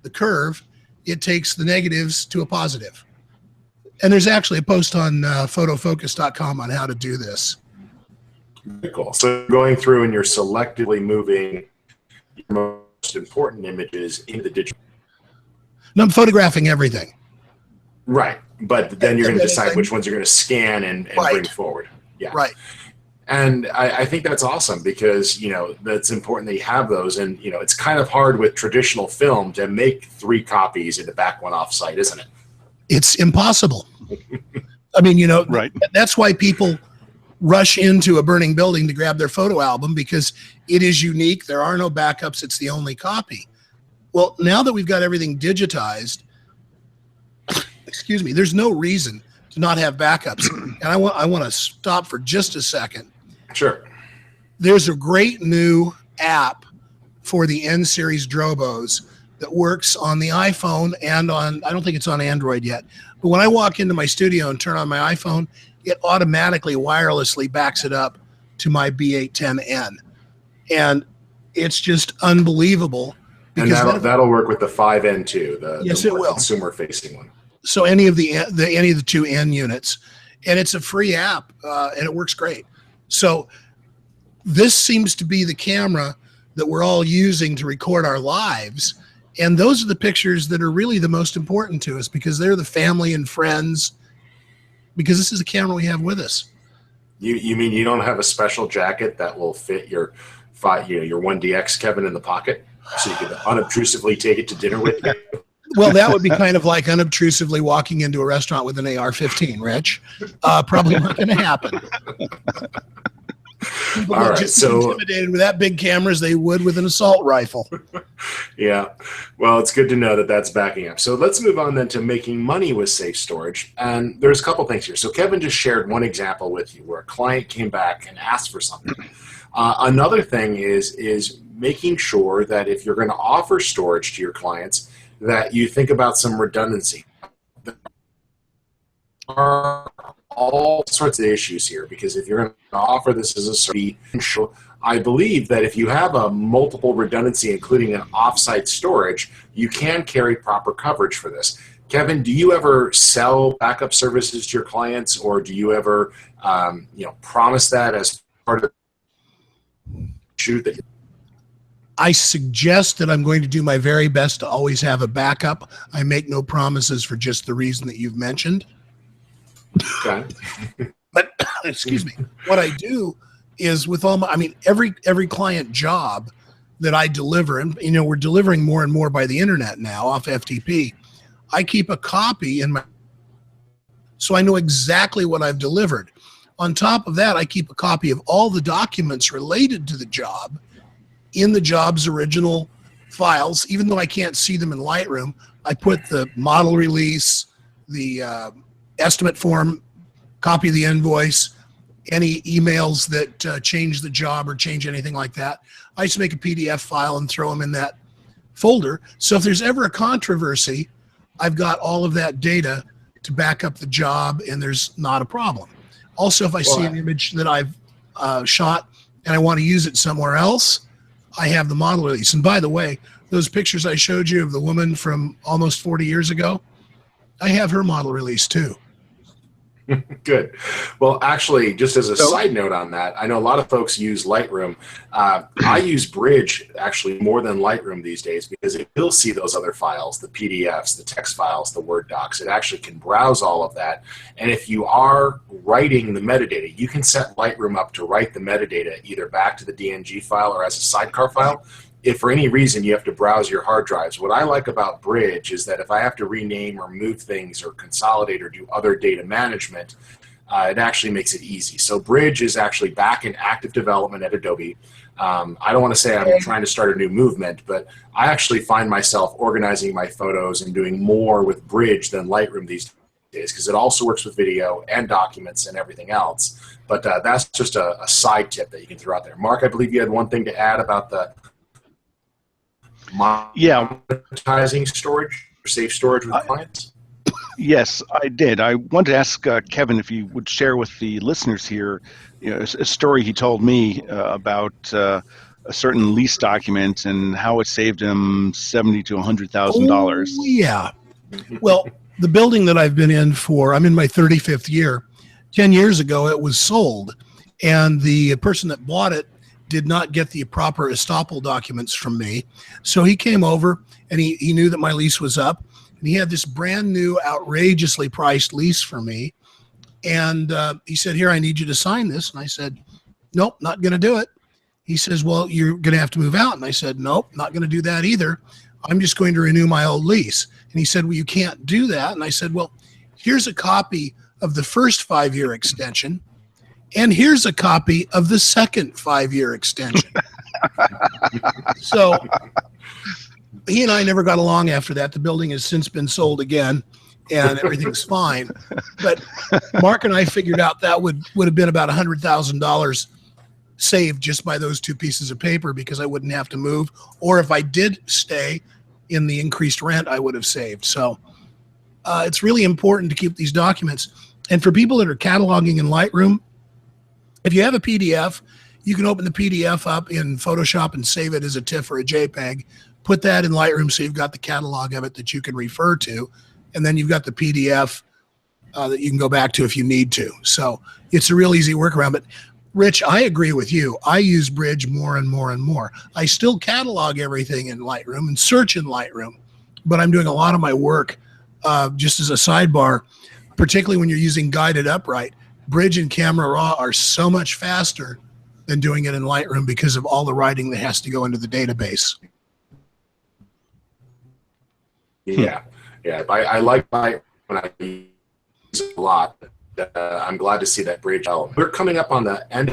Speaker 2: the curve, it takes the negatives to a positive. And there's actually a post on photofocus.com on how to do this.
Speaker 1: Very cool. So going through and you're selectively moving your most important images into the digital.
Speaker 2: No, I'm photographing everything.
Speaker 1: Right. But then you're going to decide which ones you're going to scan and bring forward. Yeah.
Speaker 2: Right.
Speaker 1: And I think that's awesome because, that's important that you have those. And, it's kind of hard with traditional film to make 3 copies and to back one off site, isn't it?
Speaker 2: It's impossible. I mean,
Speaker 3: right.
Speaker 2: That's why people rush into a burning building to grab their photo album, because it is unique. There are no backups. It's the only copy. Well, now that we've got everything digitized, excuse me, there's no reason to not have backups. And I want to stop for just a second.
Speaker 1: Sure.
Speaker 2: There's a great new app for the N series Drobos that works on the iPhone and on, I don't think it's on Android yet, but when I walk into my studio and turn on my iPhone, it automatically wirelessly backs it up to my B810N. And it's just unbelievable.
Speaker 1: And that'll work with the 5N too,
Speaker 2: yes,
Speaker 1: the
Speaker 2: it will.
Speaker 1: consumer facing one.
Speaker 2: So any of the 2 N units, and it's a free app, and it works great. So this seems to be the camera that we're all using to record our lives. And those are the pictures that are really the most important to us because they're the family and friends, because this is the camera we have with us.
Speaker 1: You mean you don't have a special jacket that will fit your your 1DX Kevin in the pocket, so you could unobtrusively take it to dinner with you?
Speaker 2: Well, that would be kind of like unobtrusively walking into a restaurant with an AR-15, Rich. Probably not going to happen. People
Speaker 1: All
Speaker 2: are
Speaker 1: right,
Speaker 2: just
Speaker 1: so
Speaker 2: intimidated with that big camera as they would with an assault rifle.
Speaker 1: yeah, well, it's good to know that that's backing up. So let's move on then to making money with safe storage. And there's a couple things here. So Kevin just shared one example with you where a client came back and asked for something. Another thing is making sure that if you're going to offer storage to your clients, that you think about some redundancy. There are all sorts of issues here, because if you're going to offer this as a service, I believe that if you have a multiple redundancy, including an offsite storage, you can carry proper coverage for this. Kevin, do you ever sell backup services to your clients, or do you ever promise that as part of the shoot that
Speaker 2: I suggest that I'm going to do my very best to always have a backup. I make no promises for just the reason that you've mentioned.
Speaker 1: Okay.
Speaker 2: But excuse me, what I do is with all my, every client job that I deliver, and we're delivering more and more by the internet now off FTP. I keep a copy in my, so I know exactly what I've delivered. On top of that, I keep a copy of all the documents related to the job in the job's original files. Even though I can't see them in Lightroom, I put the model release, the estimate form, copy of the invoice, any emails that change the job or change anything like that. I just make a PDF file and throw them in that folder. So if there's ever a controversy, I've got all of that data to back up the job, and there's not a problem. Also, if I see an image that I've shot and I want to use it somewhere else, I have the model release. And by the way, those pictures I showed you of the woman from almost 40 years ago, I have her model release too.
Speaker 1: Good. Well, actually, just as a side note on that, I know a lot of folks use Lightroom. I use Bridge actually more than Lightroom these days, because it will see those other files, the PDFs, the text files, the Word docs. It actually can browse all of that. And if you are writing the metadata, you can set Lightroom up to write the metadata either back to the DNG file or as a sidecar file. If for any reason you have to browse your hard drives, what I like about Bridge is that if I have to rename or move things or consolidate or do other data management, it actually makes it easy. So Bridge is actually back in active development at Adobe. I don't want to say I'm trying to start a new movement, but I actually find myself organizing my photos and doing more with Bridge than Lightroom these days, because it also works with video and documents and everything else. But that's just a side tip that you can throw out there. Mark, I believe you had one thing to add about the monetizing storage or safe storage with clients?
Speaker 3: Yes, I did. I wanted to ask Kevin if you would share with the listeners here a story he told me about a certain lease document and how it saved him $70,000 to $100,000.
Speaker 2: Oh, yeah. Well, the building that I've been in I'm in my 35th year. 10 years ago, it was sold, and the person that bought it did not get the proper estoppel documents from me. So he came over, and he knew that my lease was up, and he had this brand new, outrageously priced lease for me. And he said, "Here, I need you to sign this." And I said, "Nope, not going to do it." He says, "Well, you're going to have to move out." And I said, "Nope, not going to do that either. I'm just going to renew my old lease." And he said, "Well, you can't do that." And I said, "Well, here's a copy of the first 5-year extension, and here's a copy of the second 5-year extension." So he and I never got along after that. The building has since been sold again, and everything's fine. But Mark and I figured out that would have been about $100,000 saved just by those two pieces of paper, because I wouldn't have to move. Or if I did stay in the increased rent, I would have saved. So it's really important to keep these documents. And for people that are cataloging in Lightroom, if you have a PDF, you can open the PDF up in Photoshop and save it as a TIFF or a JPEG. Put that in Lightroom so you've got the catalog of it that you can refer to. And then you've got the PDF that you can go back to if you need to. So it's a real easy workaround. But Rich, I agree with you. I use Bridge more and more and more. I still catalog everything in Lightroom and search in Lightroom, but I'm doing a lot of my work just as a sidebar, particularly when you're using guided upright. Bridge and Camera Raw are so much faster than doing it in Lightroom because of all the writing that has to go into the database.
Speaker 1: Yeah, yeah. I like my when I use it a lot. I'm glad to see that bridge. We're coming up on the end.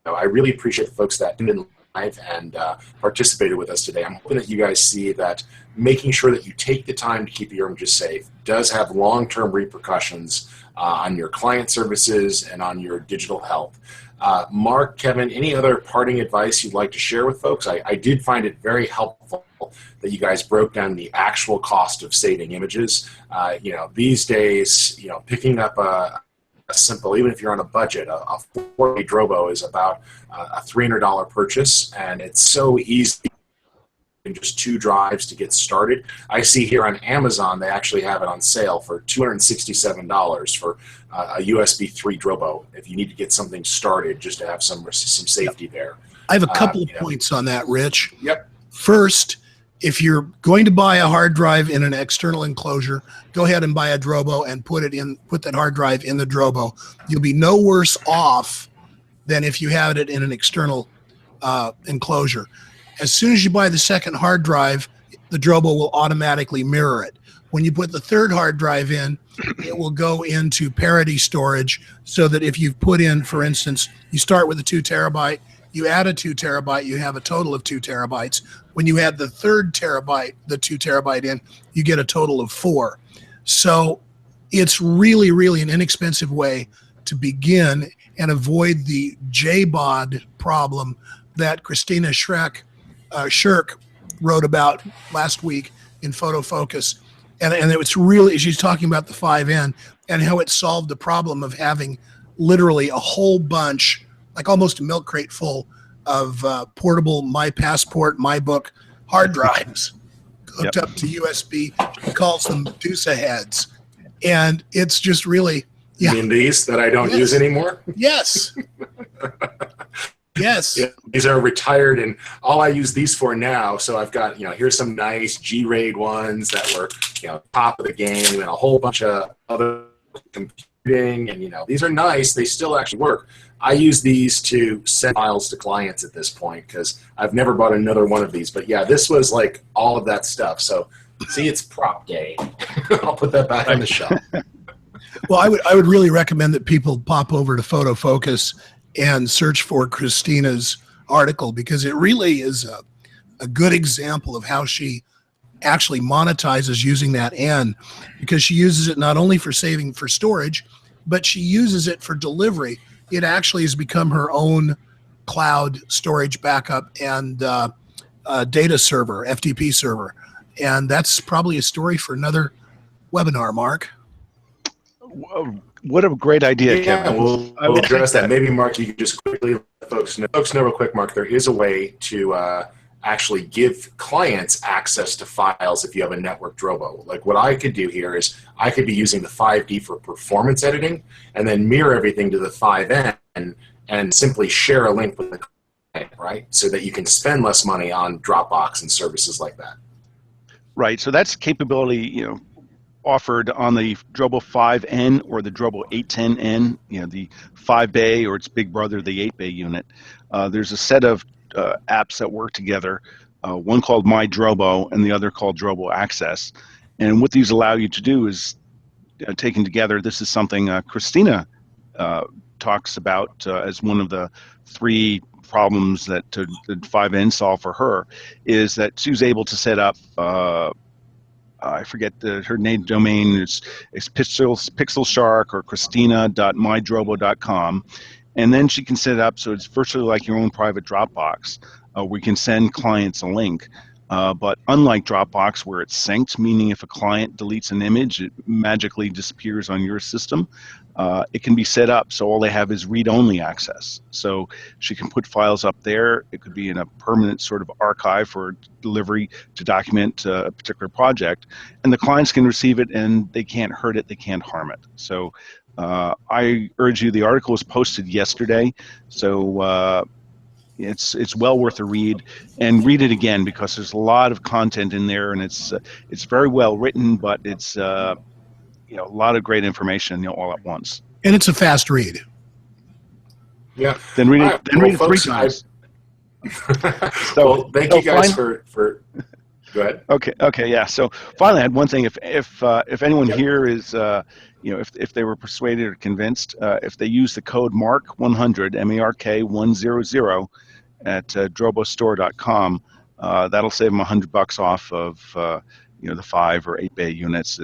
Speaker 1: I really appreciate the folks that tuned in live and participated with us today. I'm hoping that you guys see that making sure that you take the time to keep your images safe does have long-term repercussions on your client services and on your digital health. Mark, Kevin, any other parting advice you'd like to share with folks? I did find it very helpful that you guys broke down the actual cost of saving images. These days, picking up a simple, even if you're on a budget, a 4K Drobo is about a $300 purchase, and it's so easy in just 2 drives to get started. I see here on Amazon they actually have it on sale for $267 for a USB 3 Drobo if you need to get something started just to have some safety there.
Speaker 2: I have a couple of points on that, Rich.
Speaker 1: Yep.
Speaker 2: First, if you're going to buy a hard drive in an external enclosure, go ahead and buy a Drobo and put that hard drive in the Drobo. You'll be no worse off than if you had it in an external enclosure. As soon as you buy the second hard drive, the Drobo will automatically mirror it. When you put the third hard drive in, it will go into parity storage so that if you've put in, for instance, you start with a 2 terabyte, you add a 2 terabyte, you have a total of 2 terabytes. When you add the third terabyte, the 2 terabyte in, you get a total of 4. So it's really, really an inexpensive way to begin and avoid the JBOD problem that Christina Shirk wrote about last week in Photofocus. And it's really, she's talking about the 5N and how it solved the problem of having literally a whole bunch, like almost a milk crate full of portable My Passport, My Book hard drives hooked up to USB. She calls them Medusa heads. And it's just really,
Speaker 1: You mean these that I don't use anymore?
Speaker 2: Yes. Yes.
Speaker 1: Yeah, these are retired, and all I use these for now. So I've got, here's some nice G-RAID ones that were, top of the game, and a whole bunch of other computing. And these are nice. They still actually work. I use these to send files to clients at this point because I've never bought another one of these. But yeah, this was like all of that stuff. So see, it's prop day. I'll put that back on the shelf.
Speaker 2: Well, I would really recommend that people pop over to Photofocus and search for Christina's article because it really is a good example of how she actually monetizes using that N, because she uses it not only for saving for storage, but she uses it for delivery. It actually has become her own cloud storage backup and data server, FTP server. And that's probably a story for another webinar, Mark.
Speaker 3: What a great idea, Kevin.
Speaker 1: We'll address that. Maybe, Mark, you could just quickly let folks know real quick, Mark, there is a way to actually give clients access to files if you have a network Drobo. Like what I could do here is I could be using the 5D for performance editing and then mirror everything to the 5N and simply share a link with the client, right? So that you can spend less money on Dropbox and services like that.
Speaker 3: Right. So that's capability, offered on the Drobo 5N or the Drobo 810N, the 5 bay or its big brother, the 8 bay unit. There's a set of apps that work together, one called My Drobo and the other called Drobo Access. And what these allow you to do is, taken together, this is something Christina talks about as one of the 3 problems that the 5N solved for her, is that she was able to set up I forget her name domain. It's Pixel Shark or Christina.mydrobo.com, and then she can set it up so it's virtually like your own private Dropbox. We can send clients a link, but unlike Dropbox, where it's synced, meaning if a client deletes an image, it magically disappears on your system. It can be set up so all they have is read-only access. So she can put files up there. It could be in a permanent sort of archive for delivery to document a particular project. And the clients can receive it and they can't hurt it, they can't harm it. So I urge you, the article was posted yesterday. So it's well worth a read, and read it again because there's a lot of content in there, and it's very well written, but it's a lot of great information all at once.
Speaker 2: And it's a fast read.
Speaker 1: Yeah.
Speaker 3: Then read
Speaker 1: All
Speaker 3: it.
Speaker 1: right.
Speaker 3: Then
Speaker 1: Well,
Speaker 3: read it three
Speaker 1: folks,
Speaker 3: times.
Speaker 1: well, thank you guys
Speaker 3: Fine.
Speaker 1: for. Go ahead.
Speaker 3: Okay, yeah. So finally, I had one thing. If anyone here is, if they were persuaded or convinced, if they use the code MARK100 MARK100 at drobostore.com, that'll save them $100 off of the 5 or 8 bay units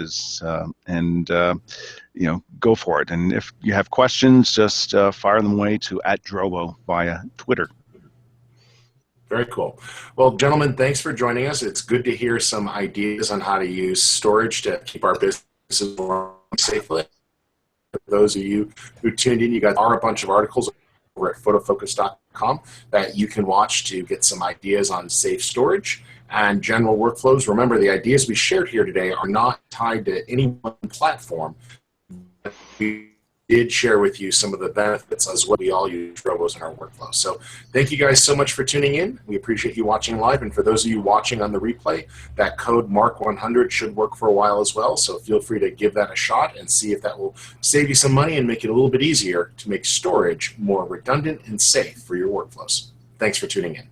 Speaker 3: go for it. And if you have questions, just fire them away to @Drobo via Twitter.
Speaker 1: Very cool. Well, gentlemen, thanks for joining us. It's good to hear some ideas on how to use storage to keep our businesses running safely. For those of you who tuned in, you guys are a bunch of articles over at photofocus.com that you can watch to get some ideas on safe storage and general workflows. Remember, the ideas we shared here today are not tied to any one platform. We did share with you some of the benefits as well. We all use Drobos in our workflow. So thank you guys so much for tuning in. We appreciate you watching live. And for those of you watching on the replay, that code MARK100 should work for a while as well. So feel free to give that a shot and see if that will save you some money and make it a little bit easier to make storage more redundant and safe for your workflows. Thanks for tuning in.